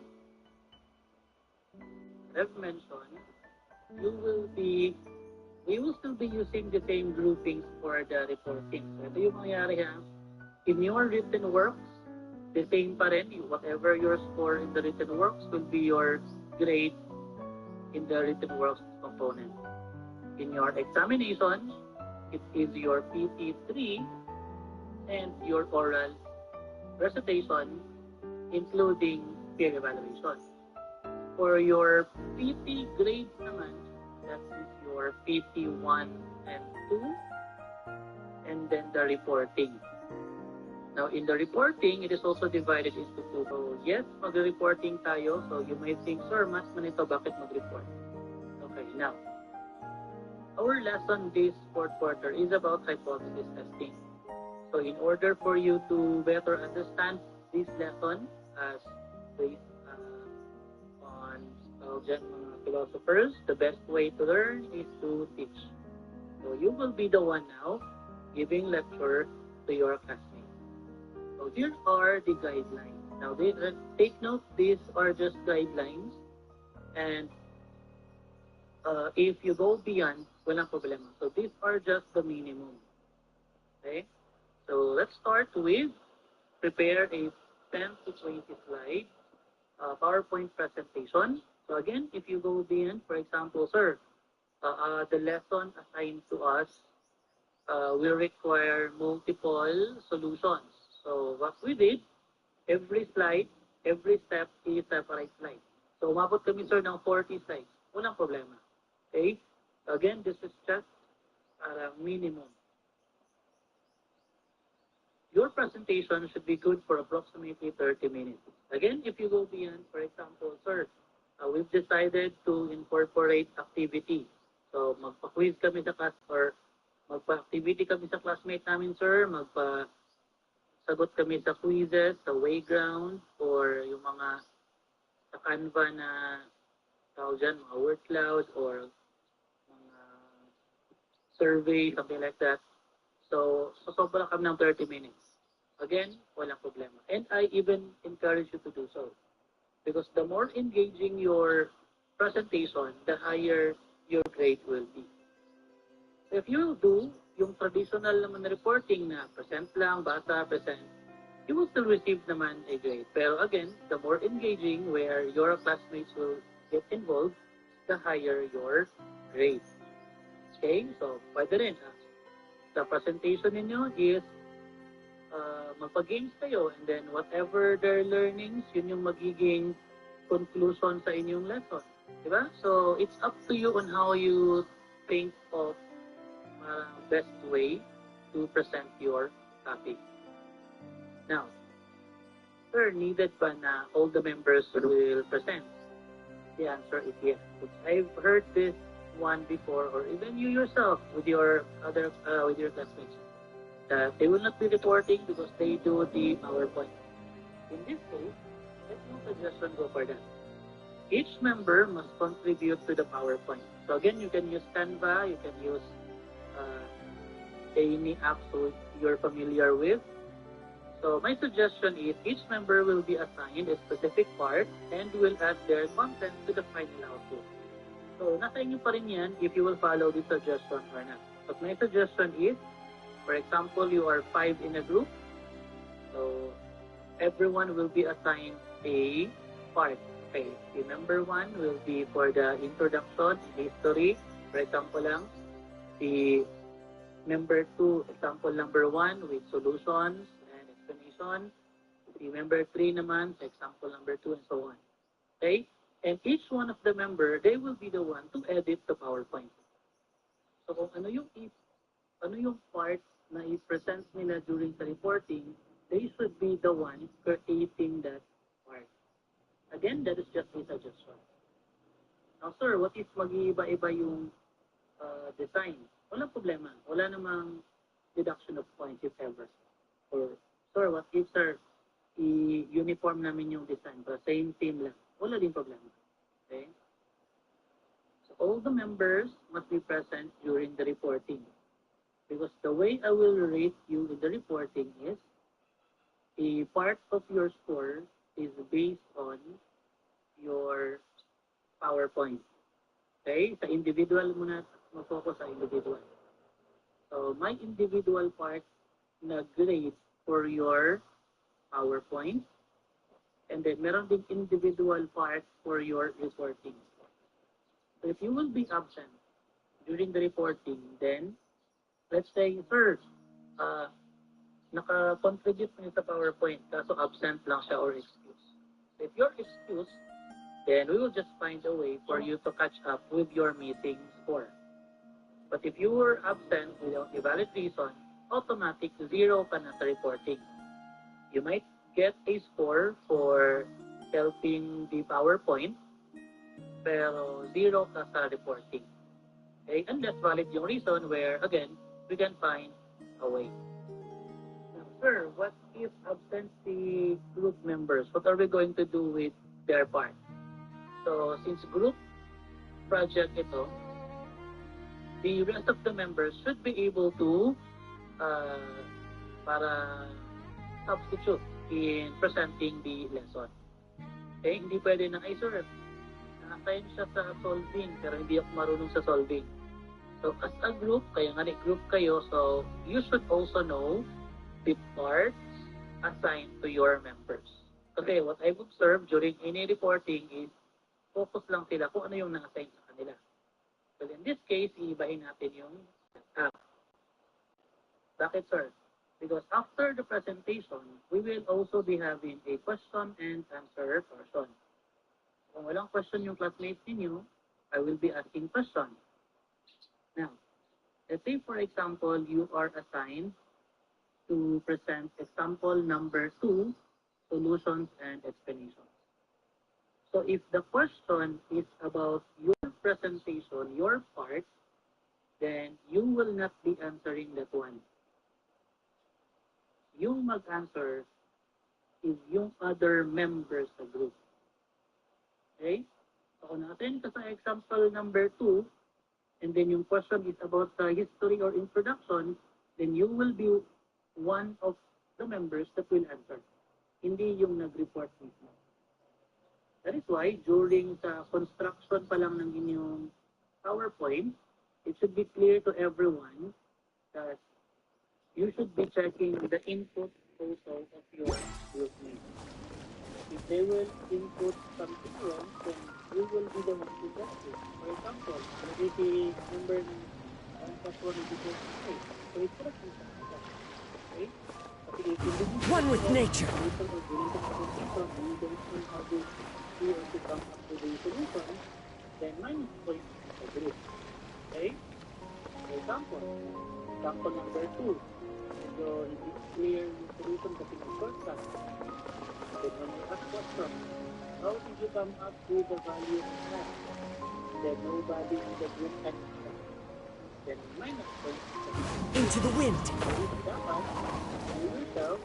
I've mentioned, we will still be using the same groupings for the reporting. So, ito yung mangyayari ha. In your written works, the same pa rin, whatever your score in the written works will be your grade in the written works component. In your examination, it is your PT3 and your oral recitation, including peer evaluation. For your PT grades naman, that is your PT1 and 2, and then the reporting. Now, in the reporting, it is also divided into 2. So, yes, mag-reporting tayo. So, you may think, sir, mas manito, bakit mag-report? Okay, now, our lesson this fourth quarter is about hypothesis testing. So, in order for you to better understand this lesson as based on philosophers, the best way to learn is to teach. So, you will be the one now giving lecture to your classmates. So here are the guidelines. Now, take note, these are just guidelines. And if you go beyond, walang problema. So these are just the minimum. Okay? So let's start with prepare a 10 to 20 slide PowerPoint presentation. So again, if you go beyond, for example, sir, the lesson assigned to us will require multiple solutions. So what we did, every slide, every step is separate slide. So umabot kami, sir, ng 40 slides. Walang problema. Okay? Again, this is just minimum. Your presentation should be good for approximately 30 minutes. Again, if you go beyond, for example, sir, we've decided to incorporate activity. So, magpa-quiz kami sa class or magpa-activity kami sa classmate namin, sir. Magpa-sagot kami sa quizzes, sa Wayground, or yung mga sa Canva na tawag dyan, mga word cloud or mga survey, something like that. So, sosobra kami ng 30 minutes. Again, walang problema. And I even encourage you to do so. Because the more engaging your presentation, the higher your grade will be. If you do yung traditional naman na reporting na present lang, basa, present, you will still receive naman a grade. Pero again, the more engaging where your classmates will get involved, the higher your grade. Okay? So, pwede rin. The presentation ninyo is magpa-games kayo and then whatever their learnings, yun yung magiging conclusion sa inyong lesson. Diba? So, it's up to you on how you think of best way to present your topic. Now, sir, needed ba na all the members will present? The answer is yes. I've heard this one before, or even you yourself with your other with your classmates, that they will not be reporting because they do the PowerPoint. In this case, let no suggestion go for that. Each member must contribute to the PowerPoint. So again, you can use Canva, you can use any app so you're familiar with. So my suggestion is each member will be assigned a specific part and will add their content to the final output. So, nasa inyo pa rin yan if you will follow this suggestion or not. But my suggestion is, for example, you are 5 in a group. So, everyone will be assigned a part. Okay, the number 1 will be for the introduction, history. For example lang, the member 2, example number 1 with solutions and explanation. The member 3 naman, example number 2 and so on. Okay? And each one of the member, they will be the one to edit the PowerPoint. So kung ano yung part na i-present nila during the reporting, they should be the one creating that part. Again, that is just a suggestion. Now, sir, what if mag-iiba-iba yung design? Walang problema. Wala namang deduction of points if ever. Or, sir, what if, sir, i-uniform namin yung design, but same theme lang. Wala din problema. Okay? So all the members must be present during the reporting. Because the way I will rate you in the reporting is a part of your score is based on your PowerPoint. Okay? Sa individual muna, mag-focus sa individual. So my individual part na grade for your PowerPoint. And then, meron ding individual part for your reporting. So, if you will be absent during the reporting, then, let's say, sir, naka-contribute niyo sa PowerPoint, kaso absent lang siya or excuse. So, if you're excused, then we will just find a way for you to catch up with your missing score. But if you were absent without a valid reason, automatic 0 ka na sa reporting. You might get a score for helping the PowerPoint, pero 0 ka sa reporting. Okay? Unless valid yung reason where, again, we can find a way. Now, sir, what if absent the group members? What are we going to do with their part? So, since group project ito, the rest of the members should be able to para substitute in presenting the lesson. Okay? Hindi pwede na, ay sir, na-assign siya sa solving, pero hindi ako marunong sa solving. So, as a group, kaya nga group kayo, so you should also know the parts assigned to your members. Kasi what I've observed during any reporting is focus lang sila kung ano yung na-assign sa kanila. So, in this case, iibahin natin yung app. Bakit, sir? Because after the presentation, we will also be having a question and answer portion. Kung walang question yung classmates ninyo, I will be asking question. Now, let's say for example, you are assigned to present example number 2, solutions and explanations. So if the question is about your presentation, your part, then you will not be answering that one. Yung mag-answer is yung other members sa group. Okay? So kung natin ka sa example number 2, and then yung question is about the history or introduction, then you will be one of the members that will answer. Hindi yung nag-report mismo. That is why, during sa construction pa lang ng inyong PowerPoint, it should be clear to everyone that you should be checking the input also of your group mates. If they will input something wrong, then you will be the one to correct it. For example, maybe number ng plus 1 is equal to 3. So it's correct in some of that. Okay? But if you One with nature. or during the presentation, you don't know how to see or to come up with a solution, then minus point the group. Okay? For example number 2. Medyo hindi clear yung solution kasi ng shortcut. Then when you ask question, how did you come up with the value of that? Then nobody in the group can answer. Then minus point. Into the wind. Dapat, you yourself,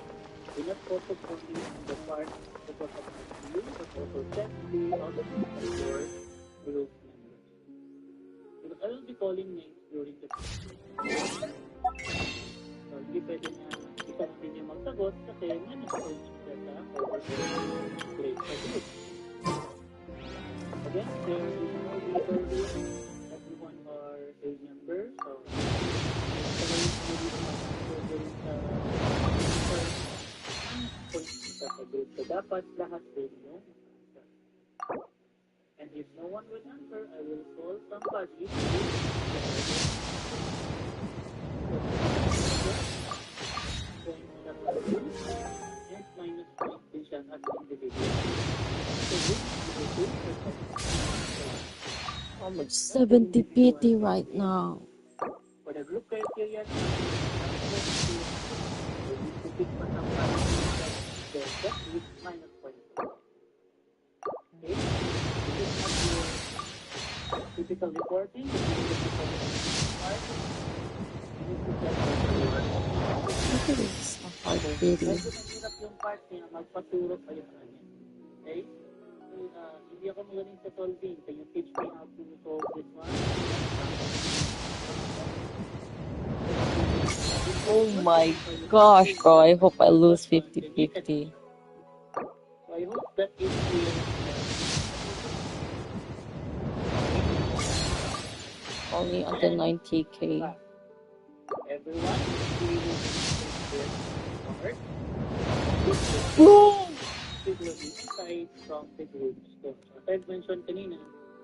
do not focus only on the part that was assigned to you, but also check the output of your group members. Because I will be calling names during the presentation. So, hindi pwede na isa lang din yung magsagot kasi minus points siya sa overall grade sa group. Again, there is no leader here. Everyone are a member. So, minus points siya sa group. So, dapat lahat din yung answer. And if no one will answer, I will call somebody to and minus point din siya as individual. So, Almost 70 PT right now. for the group criteria, you need to pick pa somebody then that is minus point. Okay? This is not your typical reporting. This is the typical part. You need to check Look at this, a hard video. medyo mahirap yung part niya, magpaturo kayo sa kanya. Okay? Hindi ako magaling sa solving. Can you teach me how to solve this one? Oh my gosh, bro. I hope I lose 50-50. So I hope that is clear. Only until 90k. Everyone, we will take this part. Boom! It will be aside from the groups. So, as I've mentioned kanina,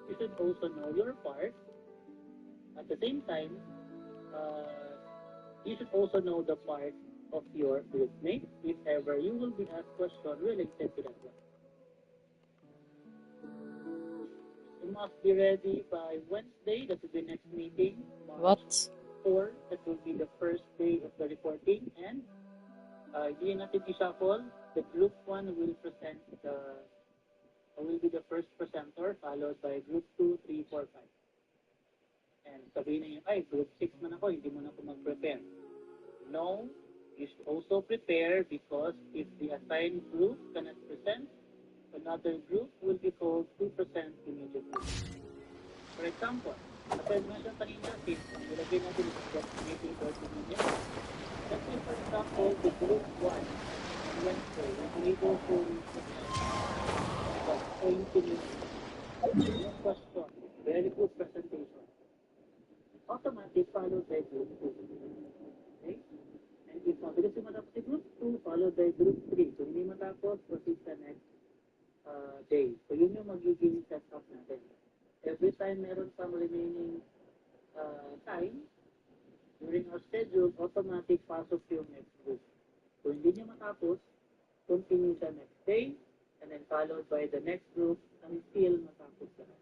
you should also know your part. At the same time, you should also know the part of your groupmate if ever you will be asked question related to that one. You must be ready by Wednesday, that will be next meeting. March What? 4, that will be the first day of the reporting. And hindi natin i-shuffle. The group 1 will present will be the first presenter, followed by group 2, 3, 4, 5. And sabihin na yun, ay, group 6 man ako, hindi mo na ako mag-prepare. No, you should also prepare because if the assigned group cannot present, another group will be called to present immediately. For example, as I mentioned kanina, since nilagay natin yung meeting 30 minutes, let's say for example, the group 1 on Wednesday will be able to present about 20 minutes. No question, very good presentation. Automatic followed by group 2. Okay? And if mabilis yung matapos si group 2, followed by group 3. Kung hindi matapos, proceed sa next day. So yun yung magiging setup natin. Every time meron pang remaining time, during our schedule, automatic pasok yung next group. Kung hindi niya matapos, continue sa next day, and then followed by the next group until matapos lahat.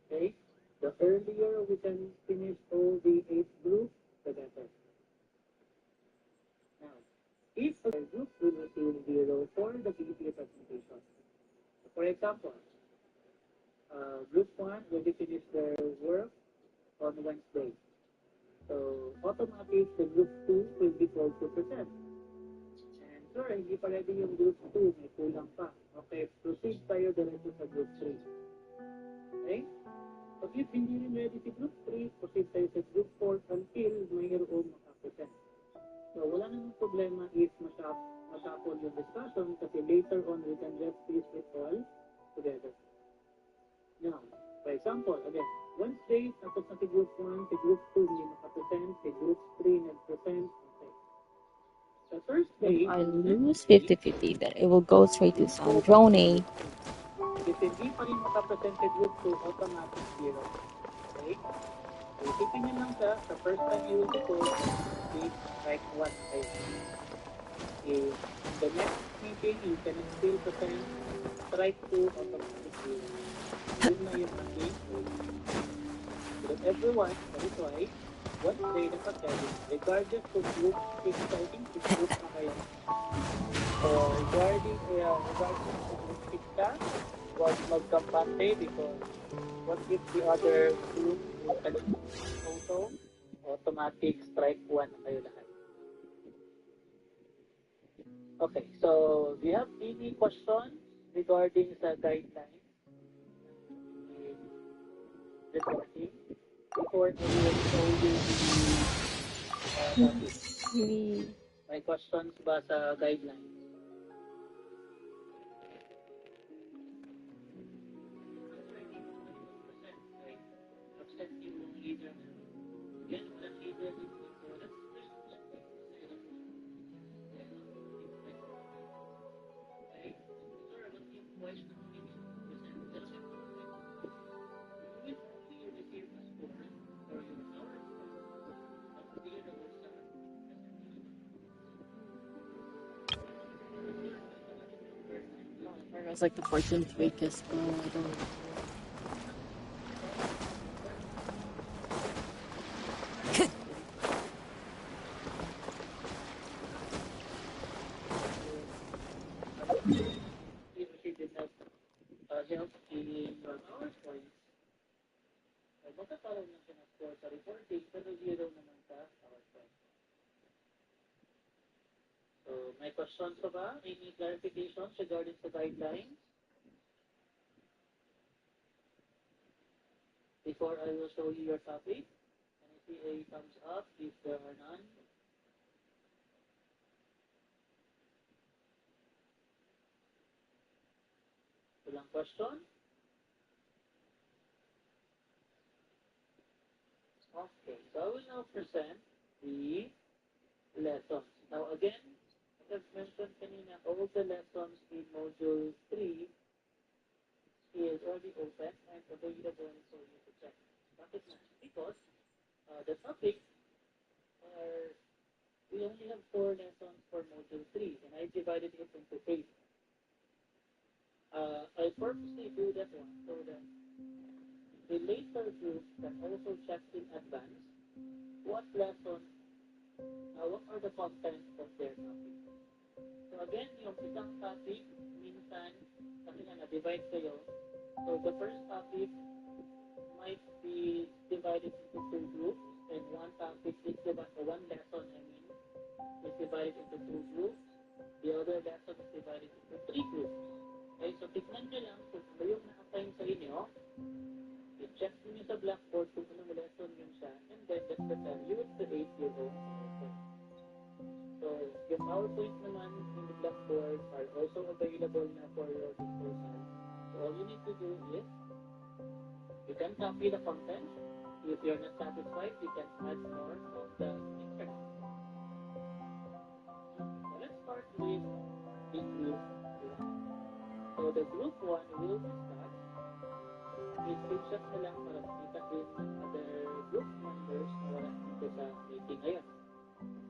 Okay? The earlier we can finish all the Group 1 already finished their work on Wednesday. So, automatic, the Group 2 will be called to present. And sir, hindi pa ready yung Group 2, may kulang pa. Okay, proceed tayo diretso sa Group 3. Okay? Pag if hindi rin ready si Group 3, proceed tayo sa Group 4 until mayroon makapresent. So, wala namang problema if masapol yung discussion kasi later on we can just piece it all together. Now, for example, again, Wednesday, tapos na si Group 1, si Group 2 hindi makapresent, si Group 3 nag-present, okay. Sa Thursday, If I lose 50-50, then it will go straight to Sandrone. if hindi pa rin makapresent si Group 2, automatic 0. Okay? So, isipin nyo lang siya, the first time you will be told, please strike 1 kayo. If the next meeting, you can still present, strike 2, automatic 0. Yun na yung game. But everyone, that is why, once they nakasabi, regardless kung group 6, I think 6 group na kayo. So, regardless kung group 6 ka, huwag magkampante because what if the other group will also automatic strike 1 na kayo lahat. Okay, so do you have any questions regarding sa guidelines in reporting before I will show you the topic? May questions ba sa guidelines? It was like the 14th week as well. I don't know. Help in your hours points. Ay magkakaroon lang siya ng score sa reporting pero 0 naman sa hours points. So, may questions pa ba? Any clarifications regarding sa guidelines? Before I will show you your topic, can I see a thumbs up if there are none? Walang question? Okay, so I will now present the lessons. Now again, as mentioned kanina, all the lessons in Module 3 is already open and available for you to check. Bakit na? Because the topic are, we only have 4 lessons for Module 3 and I divided it into 8. I purposely do that one so that the later group can also check in advance what lessons, what are the contents of their topic. So again, yung isang topic, minsan, kasi nga na-divide kayo. So the first topic might be divided into 2 groups and one topic is divided, one lesson, is divided into 2 groups. The other lesson is divided into 3 groups. Okay, so tignan nyo lang kung ano yung na-assign sa inyo. I-check nyo sa Blackboard kung anong lesson yun siya, and then that's the time you will create your own PowerPoint. So, yung PowerPoint naman in the Blackboard are also available na for your disposal. So, all you need to do is, you can copy the content. If you're not satisfied, you can add more on the internet. So, let's start with the group 1. So, the group 1 will discuss screenshot na lang para makita din ng other group members na wala dito sa meeting ngayon.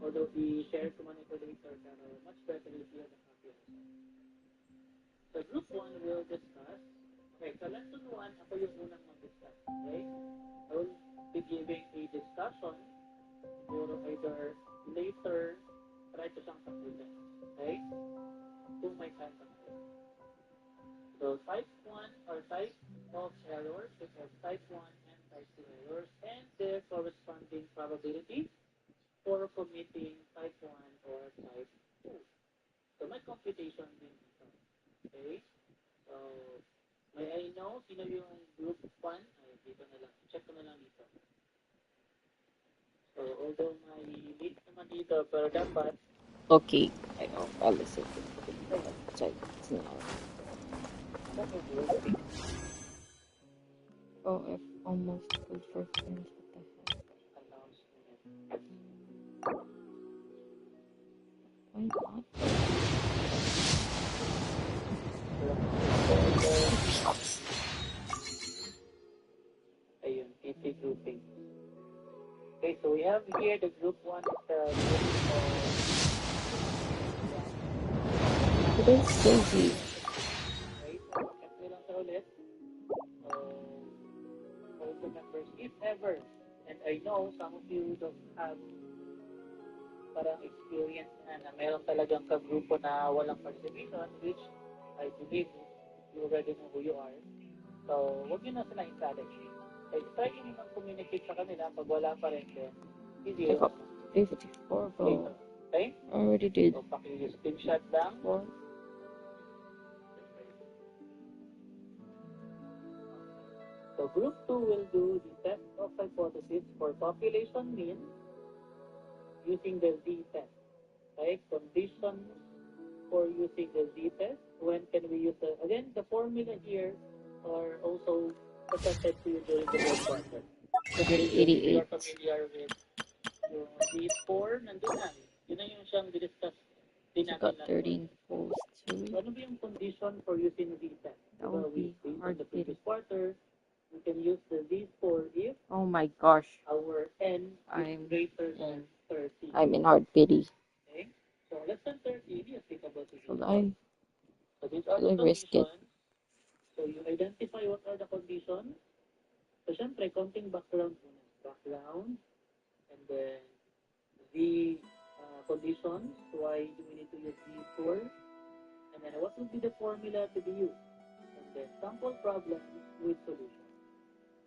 Although i-share ko man ito later, pero much better if you have a copy also. So group 1 will discuss, okay, so lesson 1, ako yung unang mag-discuss, okay? I will be giving a discussion or either later, try to siyang kapulan, okay? Kung may time pa. So type 1 or type of errors dito, pero dapat Okay, I know. I'll listen to it. Sorry, it's not. Oh, I've almost pulled for friends. What the heck? Why not? Ayun, TT grouping. Okay, so we have here the group 1 is the group of Today's crazy. right? Kasi lang sa ulit. Also members, if ever, and I know some of you don't have parang experience na meron talagang kagrupo na walang participation, which I believe you already know who you are. So, huwag nyo na sila i-challenge. Like, try nyo mag-communicate sa kanila pag wala pa rin din. I got 54, bro. Okay? I already did. So, paki-screenshot lang. What? So, group 2 will do the test of hypothesis for population mean using the z-test. Okay? Conditions for using the z-test. When can we use the... Again, the formula here are also presented to you during the whole quarter. So, if you are 88. familiar with yung Z4, nandun na. Yun na yung siyang discuss din I natin got lang. 13 pulls So, too. ano ba yung condition for using Z-test? That would be Based on hard the to previous get. quarter, we can use the Z4 if Oh my gosh. our N is greater than 30. I'm in hard pity. Okay? So, less than 30 is applicable to Should Z4. I? So, these are the Should I risk it? conditions. So, you identify what are the conditions. So, syempre, konting background muna. Background. And then, the conditions. Why do we need to use Z4? And then, what would be the formula to be used? And then, sample problem with solution.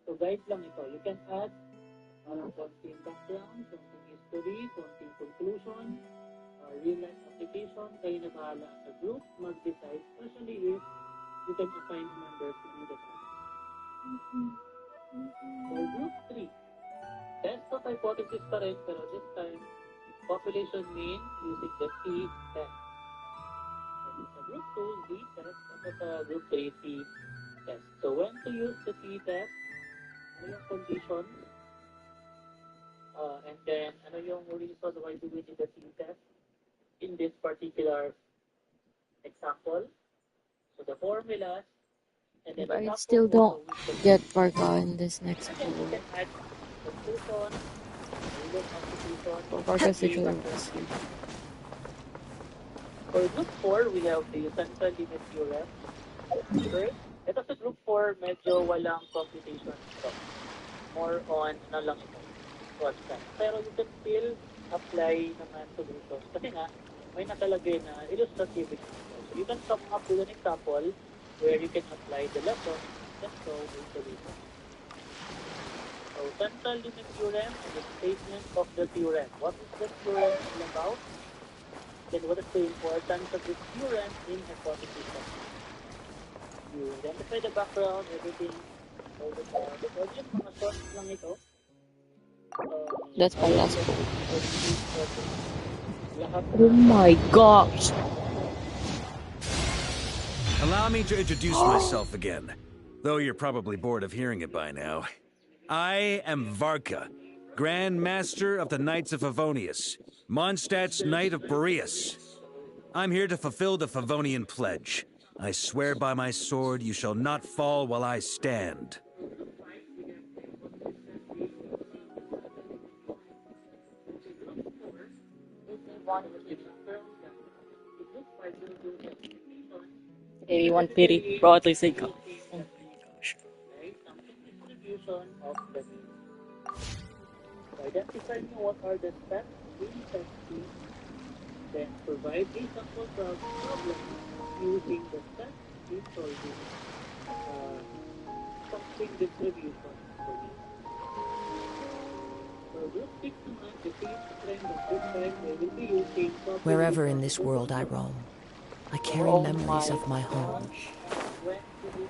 So, guide lang ito. You can add konting background, konting history, konting conclusion, real-life application. Kayo na bahala sa group mag-decide, especially if you can assign a member to do the task. For group 3, test of hypothesis pa rin, pero this time, population mean using the t-test. And sa group 2, z-test, at sa group 3, t-test. So, when to use the t-test, ano yung condition, and then ano yung reason why do we need the t-test in this particular example. So, the formulas, and then But I the still don't get Varka in this next Again, you pool. can add conclusion, real application. So Varka's the killer. For group 4, we have the central limit theorem. First, ito sa group 4, medyo walang computation ito. More on, ano lang ito, shortcut. Pero you can still apply naman solutions. Kasi nga, may nakalagay na illustrative example. So you can come up with an example where you can apply the lesson and show a solution. So, central limit theorem and the statement of the theorem. What is the theorem all about? Then what is the importance of this theorem in hypothesis testing? You identify the background, everything. So, yung mga short lang ito. That's my last pool. Lahat Oh my gosh! Allow me to introduce myself again, though you're probably bored of hearing it by now. I am Varka, Grand Master of the Knights of Favonius, Mondstadt's Knight of Boreas. I'm here to fulfill the Favonian pledge. I swear by my sword you shall not fall while I stand. Maybe one pity, bro, at least I got. Oh my gosh. Distribution of the mean. So identifying what are the steps in testing, then provide a sample problem using the steps in solving something distribution of the mean. So group 6 naman, the same trend of group 5, they will be using Wherever in this world I roam, I carry memories of my home.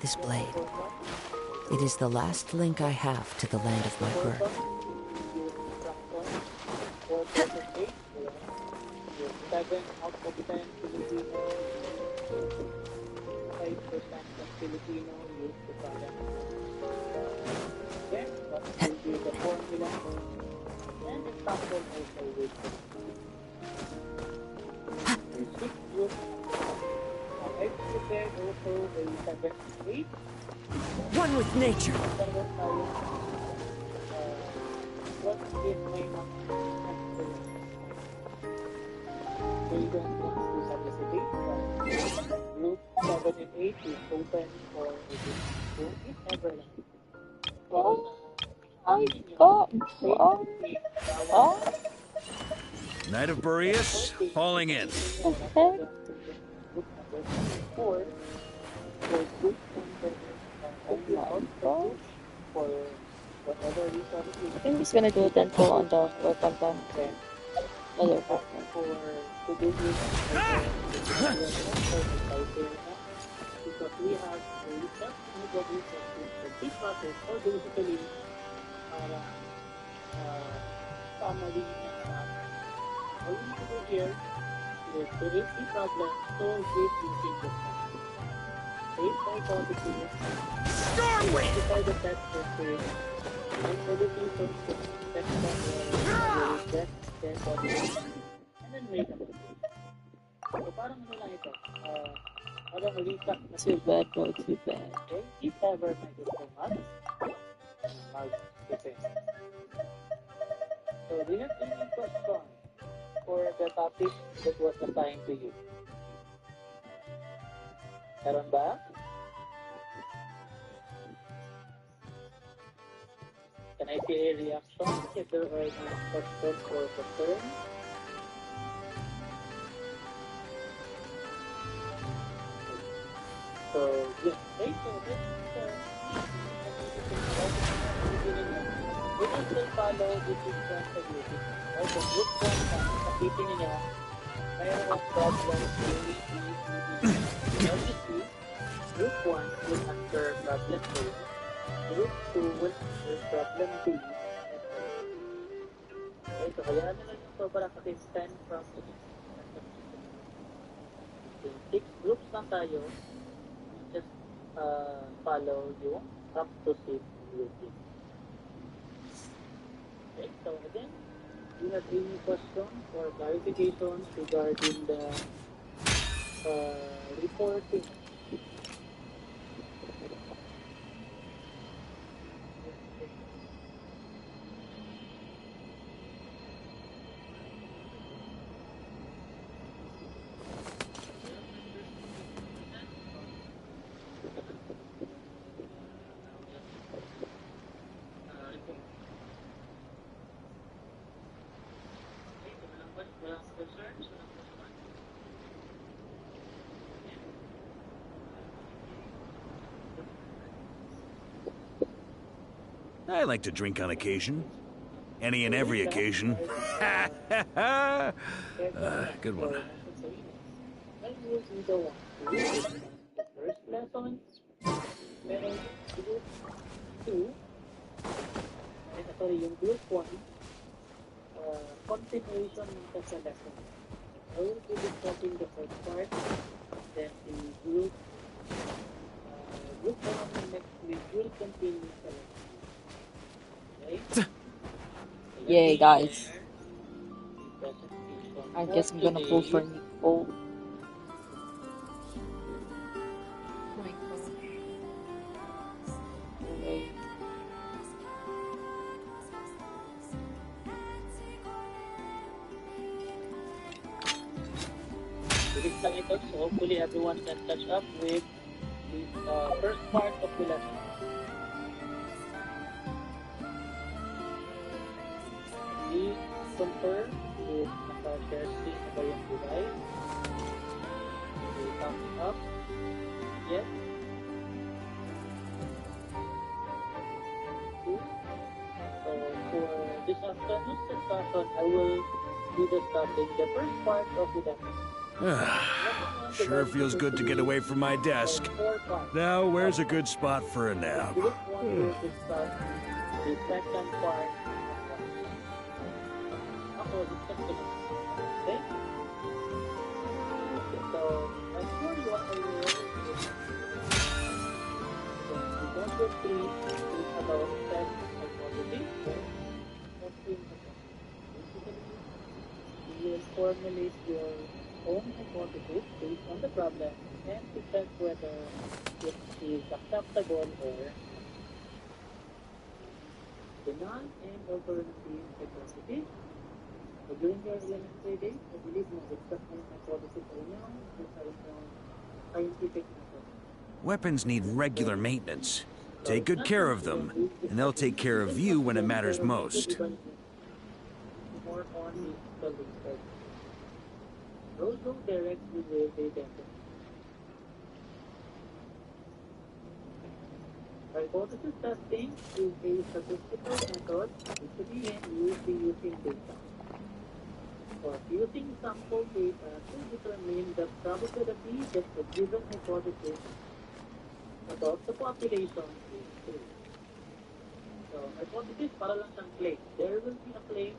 This blade, it is the last link I have to the land of my birth. 7 out of 10 Filipino, 5% of Filipino use the product. Then, what will be the formula? And example also with the 6 groups. I've prepared also a 7 and 8. One with nature. Dalawa tayo. What if may mga they don't want to participate, but group 7 and 8 is open for a group if ever lang. Knight of Boreas, falling in. Group number 4 for group number only output for whatever reason I think he's gonna do it then pull on the weapon gun. Other weapon. for to do this because we have a research needed resources for this process or basically summary all we need to do here is there is the problem solve it using the test. Based hypothesis, identify the test surface and meditation to test that then hypothesis and then make a mistake. So parang ano lang ito, parang recap na Too bad, bro. Too bad. okay, if ever may gusto mag-defend. So do you have any question for the topic that was assigned to you? Meron ba? Can I see a reaction if there are any questions or concerns? So, yes, okay, so let's we can still follow this sequence of music. Right, so group 1, nakapipin niya, mayroon ang problem A, B, C, D. Obviously, group 1 will answer problem A, group 2 will answer problem B, okay, so hayaan na lang yung sobra kasi stand from the okay, 6 groups lang tayo. Just follow yung up to 6 routine. Okay, so again, do you have any questions or clarifications regarding the reporting? I like to drink on occasion. Any and every occasion. Good one. That will be the one. The first lesson, meron group 2, sorry, yung group 1, continuation ng sa lesson. I will be discussing the first part, then the group 1 next week will continue sa lesson. Okay? Yay, guys. I guess I'm gonna pull for Nicole. Bilis lang ito, so hopefully everyone can catch up with the first part of the lesson. Please confirm if naka-share screen na ba yung device. Okay, thumbs up. Yes. Okay. So for this afternoon's discussion, I will be discussing the first part of the lesson. Sure feels good to get away from my desk. Now, where's a good spot for a nap? Group 1 will discuss the second part. Ako, discuss ko lang. Okay? I'm sure you are aware that the module 3 is about set hypothesis or testing hypothesis. Basically, you will formulate your own hypothesis based on the problem and to check whether it is acceptable or not. The null and alternative hypothesis. So during your elementary days, I believe na discuss na yung hypothesis sa inyo, sa inyong scientific method. Weapons need regular maintenance. Take good care of them, and they'll take care of you when it matters most. More on the building side. Those go directly with the identity. Hypothesis testing is a statistical method usually used using data or using sample data to determine the probability that a given hypothesis about the population is true. So, hypothesis para lang siyang claim. There will be a claim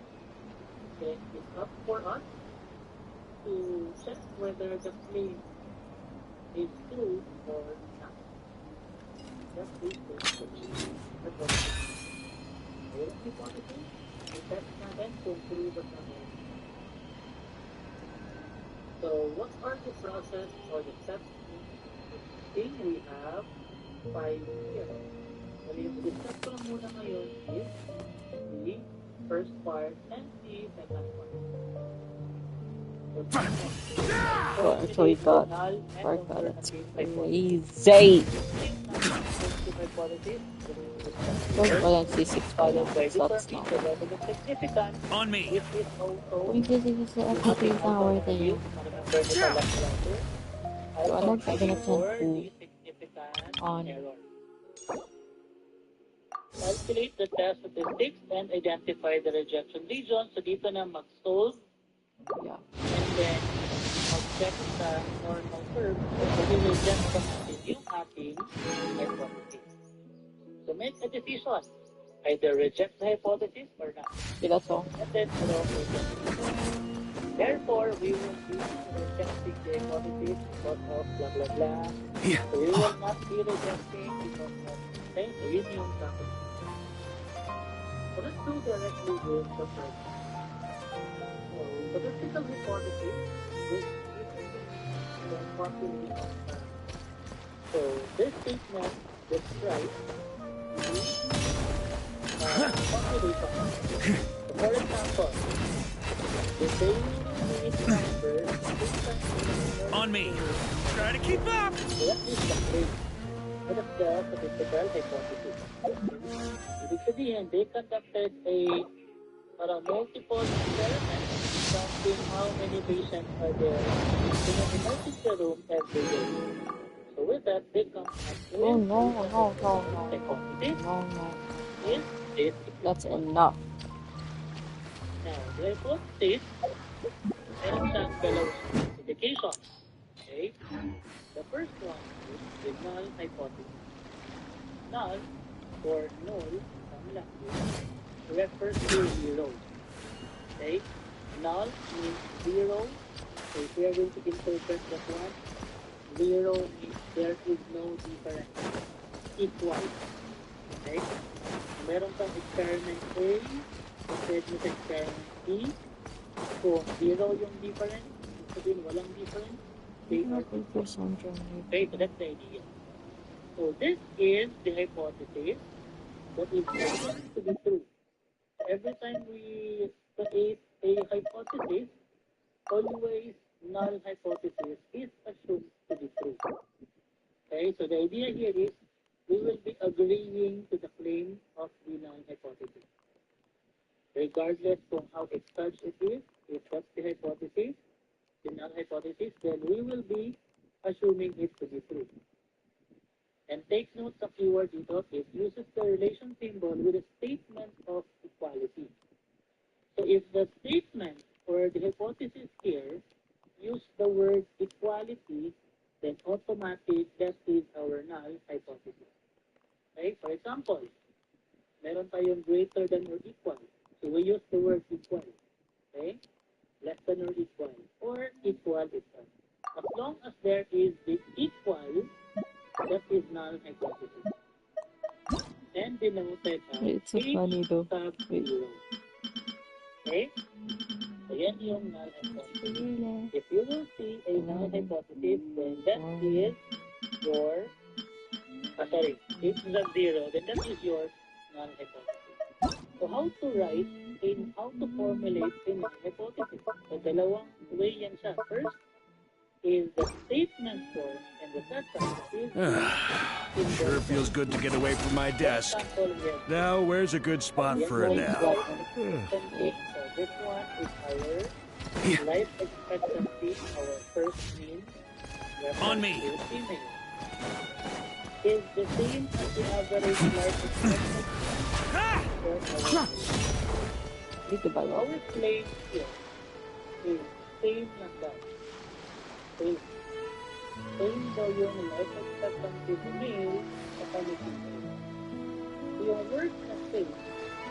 that is up for us to check whether the claim is true or not. That is the hypothesis. Mayroong hypothesis, i-test natin kung true ba naman. So, what are the process or the steps in we have 5 here? Well, yung discuss ko lang muna ngayon is the first part and the second part. So we got Varka, that's crazy. Don't balance 6 Followed by so that's determining not the level of significance, On me! which is also Kung hindi sa FP tower tayo. remember the last chapter. So ano pa For binatyan the significant on error. Calculate the test statistics and identify the rejection region. So dito na mag-solve yeah. and then mag-check sa normal curve. So i-reject pa natin yung ating hypothesis. So make a decision. Either reject the hypothesis or not. Okay, that's all. And then therefore, we will be rejecting the hypothesis because of blah blah blah. So we will not be rejecting because of okay, so yun yung topic. So let's go directly with the first. So statistical hypothesis is the population. So this statement describes population. So for example, the daily unit number On me! Try to keep up! so that is the claim. That is the statistical hypothesis. Ibig sabihin, they conducted a multiple experiments counting how many patients are there in an emergency room every day. So with that, they come up with Oh no. hypothesis No. is this. That's enough. Now, the hypothesis meron siyang dalawang specifications. Okay? The first one is the null hypothesis. Null or null, refers to zero. Okay? Null means zero. So if we are going to interpret that one, zero means there is no difference. Equal. Okay? Meron kang experiment A, compared mo sa experiment B, kung zero yung difference, sabihin walang difference, they are equal. Okay, so that's the idea. So this is the hypothesis that is assumed to be true. Every time we create a hypothesis, always null hypothesis is assumed to be true. Okay, so the idea here is we will be agreeing to the claim of the null hypothesis. Regardless from how extant it is, if that's the hypothesis, the null hypothesis, then we will be assuming it to be true. And take note the keyword dito, it uses the relation symbol with a statement of equality. So if the statement or the hypothesis here use the word equality, then automatic that is our null hypothesis. Okay, for example, meron tayong greater than or equal. So we use the word equal. Okay? Less than or equal. Or equal. As long as there is the equal, that is null hypothesis. And denoted as It's so funny though. sub 0. Okay? Ayan yung null hypothesis. If you will see a null hypothesis, then that is your, if sub 0, then that is your null hypothesis. So how to write and how to formulate a null hypothesis? So dalawang way yan siya. First is the statement form and the second is Sure feels good to get away from my desk. Now, where's a good spot for a nap? So this one is our life expectancy, our first mean. On me. Female. Is the same as the average life expectancy. Dito ba yun? Our claim here is same lang daw. Same. Same daw yung life expectancy ng male sa kanilang male. So yung word na same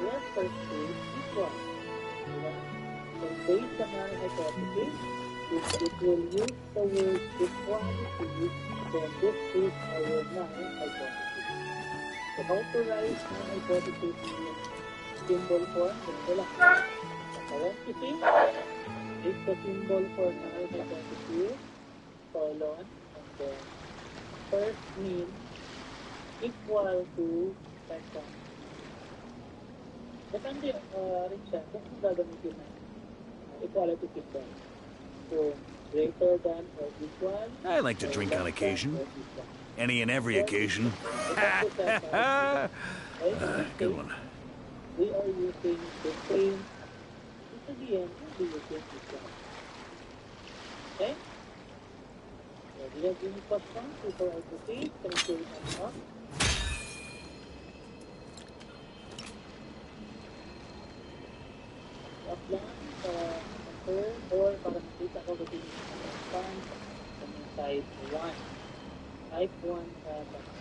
refers to equal. Diba? So based on our hypothesis, if it will use the word equality, then this is our null hypothesis. So how to write null hypothesis in symbol form? Ito lang. Parenthesis is the symbol for null hypothesis, colon, and then first mean equal to second. Depende rin siya kung gagamitin na equality symbol. So, greater than or equal. I like to drink on occasion. Any and every occasion. Good one. We are using the same. Ito diyan, hindi using equal. Okay? So, do you have any questions before I proceed? Can you say it up? Up lang, confirm, or para makita ko kung sino yung response sa mga type 1. Type 1 sa baka.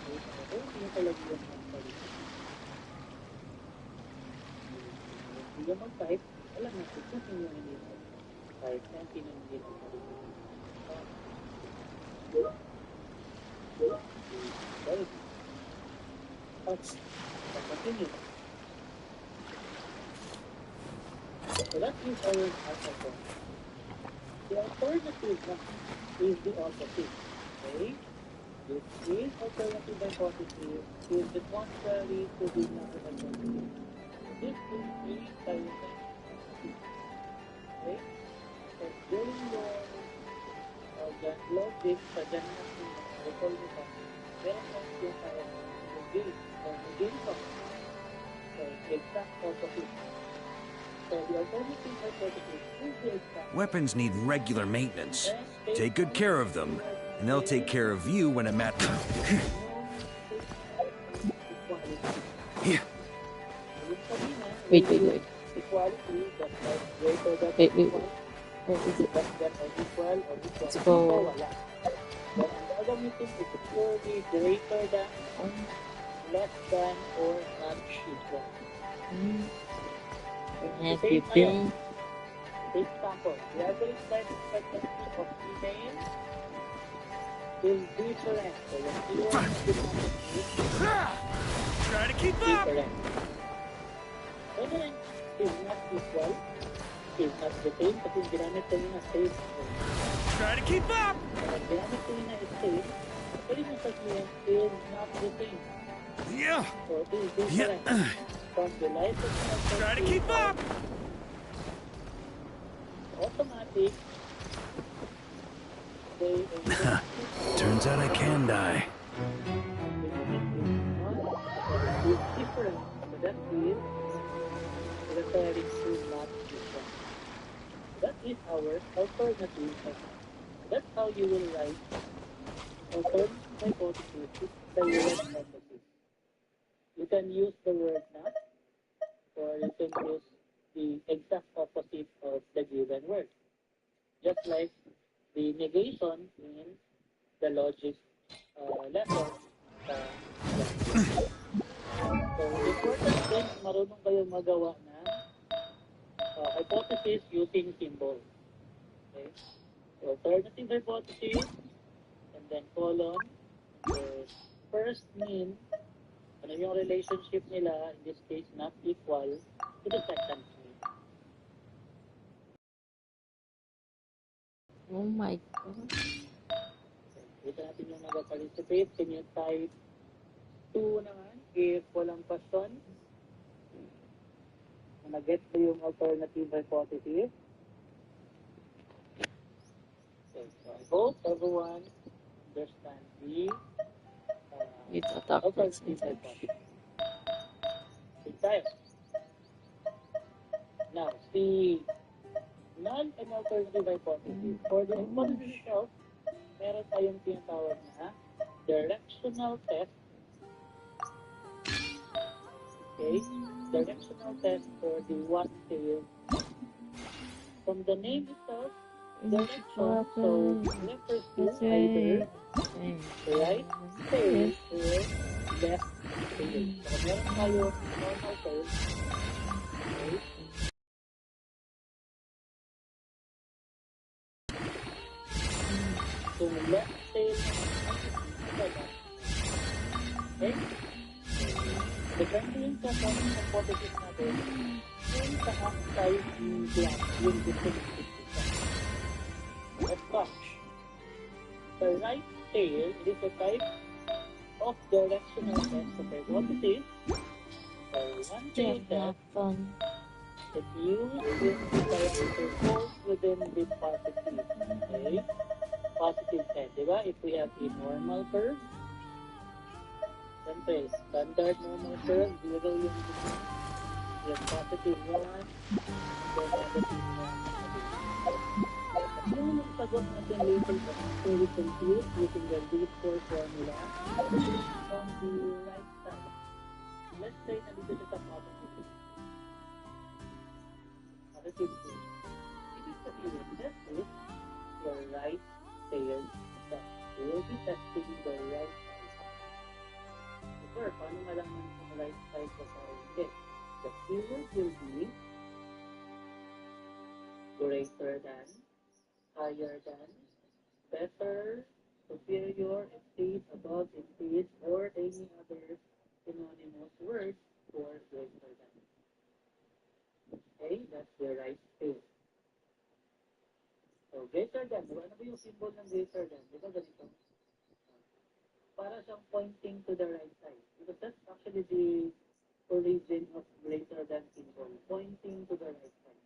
Okay, sino talaga yung magsalita? Hindi yung mag-type, alam natin kung sino yung hindi mag-type, yan sino yung hindi magsalita. Very good. Okay, continue. So that is our alternative. The alternative is the opposite. Okay? This alternative hypothesis is the contrary to the null hypothesis. This is the diametric. Okay? So during your logic sa general numerical method, meron lang yung tawag na negate or negation. So exact opposite. Weapons need regular maintenance. Take good care of them, and they'll take care of you when it matters. Wait. Wait. Wait. Where is it? Let's go. But ang gagamitin is purely greater than, less than, or not equal. Where have you been? Example, the average life expectancy of female is different. So when you want to Try to keep up! different. When is not equal, is not the same, kasi ginamit ko na same. Try to keep up! Kapag ginamit ko na same, pwede mo sabihin is not the same. Yeah. So it is different from the life expectancy. Try to keep up! Automatic. Turns out I can die. Is different. So that is referring to not different. That is our alternative method. That's how you will write alternative hypothesis with the word opposite. You can use the word not, or you can use the exact opposite of the given word. Just like the negation in the logic lesson. So, important din, marunong kayong magawa ng hypothesis using symbol. Okay? So alternative hypothesis, and then colon, the first mean, ano yung relationship nila, in this case, not equal to the second mean. Oh my god. Okay, dito natin yung nag-participate. Can you type 2 naman if walang question? Nag-get mo yung alternative hypothesis. Okay, so I hope everyone understands the It's attack alternative hypothesis. Okay, tayo. Now, the null and alternative hypothesis. For the hypothesis itself, meron tayong tinatawag na directional test. Okay? Directional test for the what tail. From the name itself, direction, so refers to either right tail or left tail. So, meron tayong normal curve. Okay? So, left tail naman. Okay? Depende yung sa common hypothesis natin, kung saan tayo i-block yung disconnected system. Let's watch. The right tail, it is a type of directional test of hypothesis. So, one tail test that used when the parameter falls within the positive, okay? Positive test, diba? If we have a normal curve, siyempre, standard normal curve, 0 yung degree. We have positive 1, then negative 1. At yung sagot natin later pa, so we compute using the D4 formula on the right side. Let's say na dito siya sa positive. Positive 2. Ibig sabihin, that is your right tail test. We will be testing the right side. Sir, paano malaman kung right side ko sa hindi? The keyword will be greater than, higher than, better, superior, exceed, above, exceed, or any other synonymous word for greater than. Okay, that's the right tail. So, greater than. Ano ba yung symbol ng greater than? Di ba ganito? Para siyang pointing to the right side. Because that's actually the origin of greater than symbol, pointing to the right side.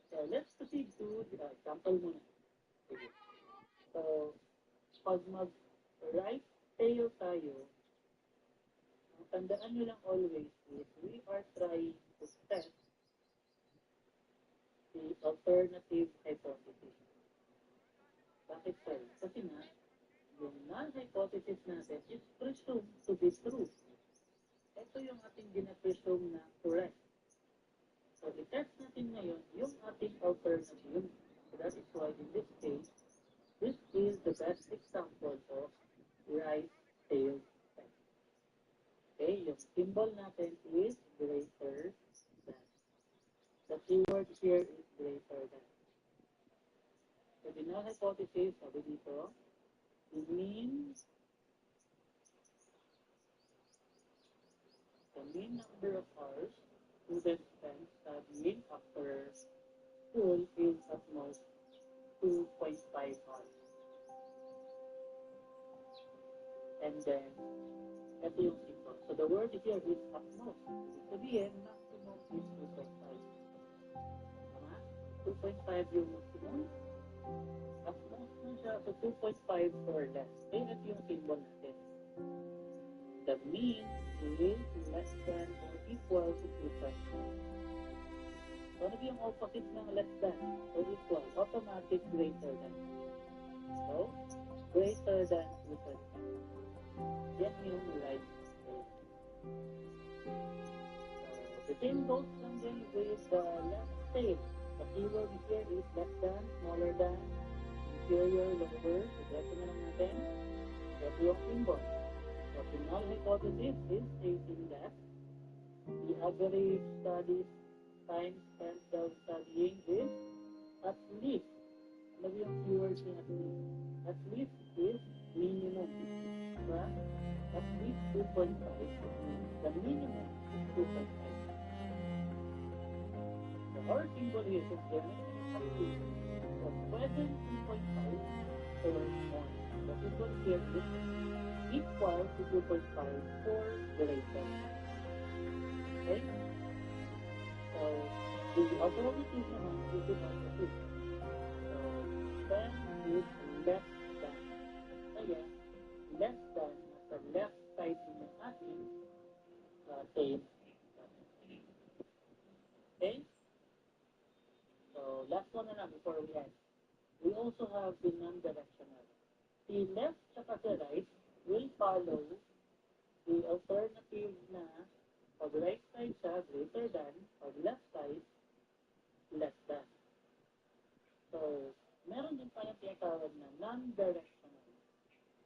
So let's proceed to the example muna. Okay. So, pag mag-right tail tayo, ang tandaan nyo lang always is we are trying to test the alternative hypothesis. Bakit sir? Kasi nga, yung null hypothesis natin is presumed to be true. Ito yung ating gina-presume na correct. So, i-test natin ngayon yung ating alternative. So, that is why in this case, this is the best example of right tail test. Okay, yung symbol natin is greater than. The keyword here is greater than. So, the null hypothesis, sabi dito, it means the mean number of hours students spend studying after school is at most 2.5 hours. And then, ito yung symbol. So the word here is at most. Ibig sabihin, maximum is 2.5. Tama? 2.5 yung maximum. At most na siya, so 2.5 or less. Kaya ito yung symbol natin. The mean is less than or equal to 2.5. So, ano yung opposite ng less than or equal? Automatic greater than. So, greater than 2.5. Yan yung right tail. The same goes lang din with the left tail. The keyword here is less than, smaller than, inferior, lower. So, dito na lang natin. Ito yung symbol. So, the null hypothesis is stating that the average study time spent while studying is at least. Ano ba yung keyword niya at least? At least is minimum. Diba? At least 2.5 means the minimum is 2.5. So our symbol here is generally at least. So pwede 2.5 or more. The symbol here is equal to 2.5 or greater. Okay? So the alternative naman is equal to 2. So 10 is less than. Kaya, less than sa left side ng ating tape. Okay? So last one na lang before we end. We also have the non-directional. The left at the right will follow the alternative na pag right side siya greater than, pag left side less than. So, meron din tayong tinatawag na non-directional.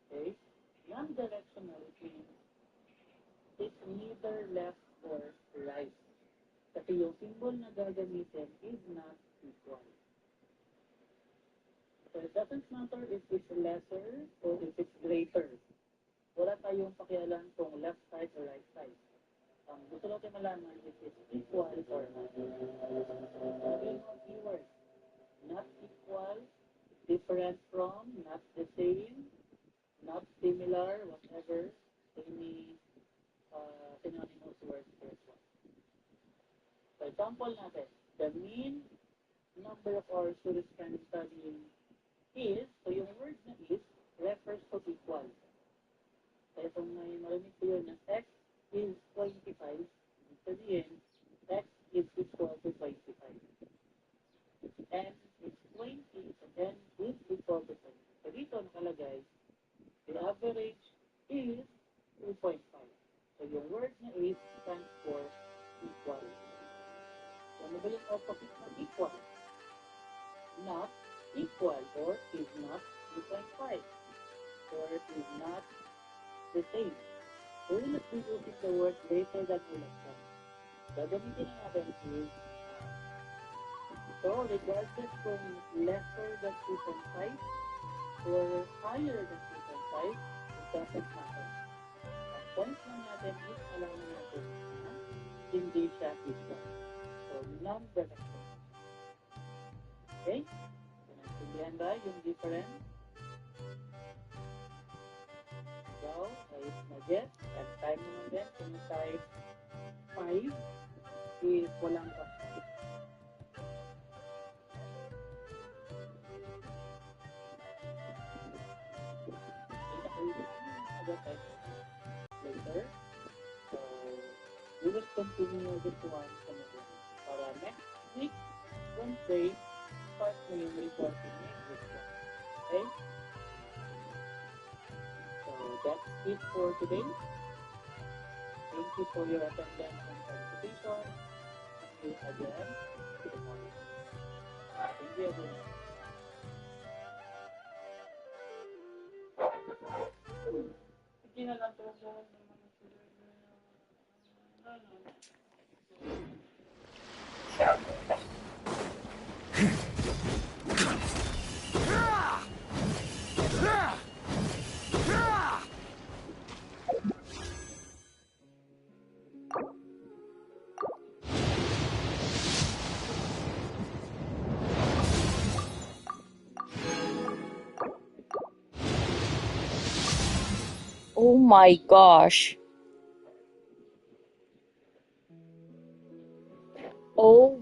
Okay? Non-directional means it's neither left or right. Kasi yung symbol na gagamitin is not equal. So it doesn't matter if it's lesser or if it's greater. Wala tayong pakialam kung left side or right side. Gusto natin malaman if it's equal or not. Sabihin mo keyword. Not equal, different from, not the same, not similar, whatever, any synonymous words for it. So example natin, the mean number of hours students can studying is, so yung word na is, refers to equal. Kaya kung may marinig ko yun na x is 25, sabihin, x is equal to 25. N is 20, so n is equal to 20. So dito nakalagay, the average is 2.5. So yung word na is stands for equal. So ano ba yung opposite ng equal? Not equal or is not 2.5 or is not the same. So we will be using the word greater than or less than. Gagamitin natin is so regardless from lesser than 2.5 or higher than 2.5, it doesn't matter. Ang point lang natin is alaman natin na hindi siya equal. So non-directional. Okay? Naintindihan ba yung difference? So, ayos na get. At time naman din, kung type 5 is walang pasok. Later. So, we will continue this one para next week, Wednesday, start na yung reporting next one. Okay? So, that's it for today. Thank you for your attendance and participation. See you again tomorrow. Thank you everyone. Sige na lang po po. Oh my gosh. Oh.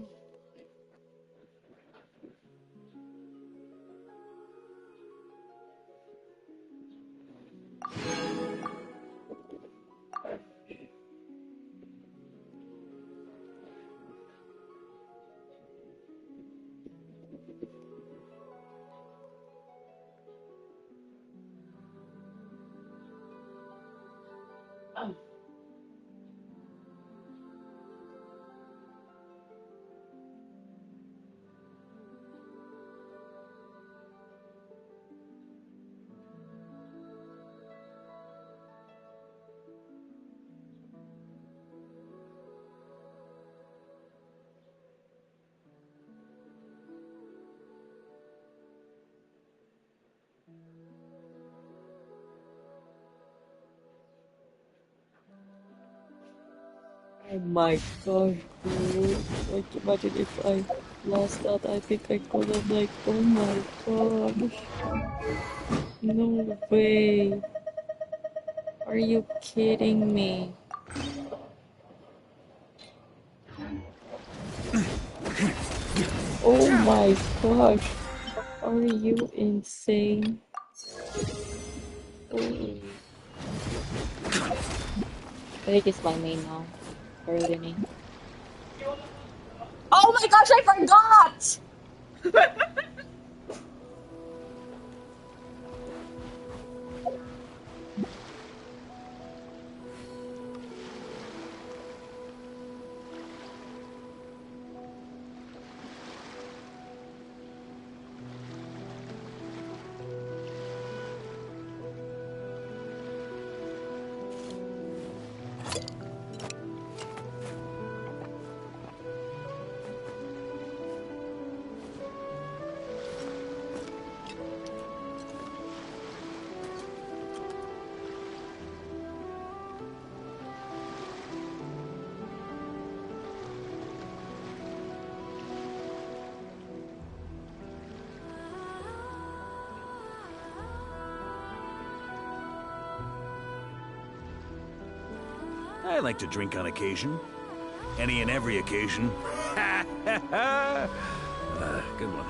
Oh my gosh, dude. Like, imagine if I lost that. I think I could have, like, oh my gosh. No way. Are you kidding me? Oh my gosh. Are you insane? Oh. I think it's my main now. Berlini. Oh my gosh, I forgot! I like to drink on occasion. Any and every occasion. Good one.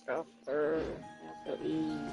After eat.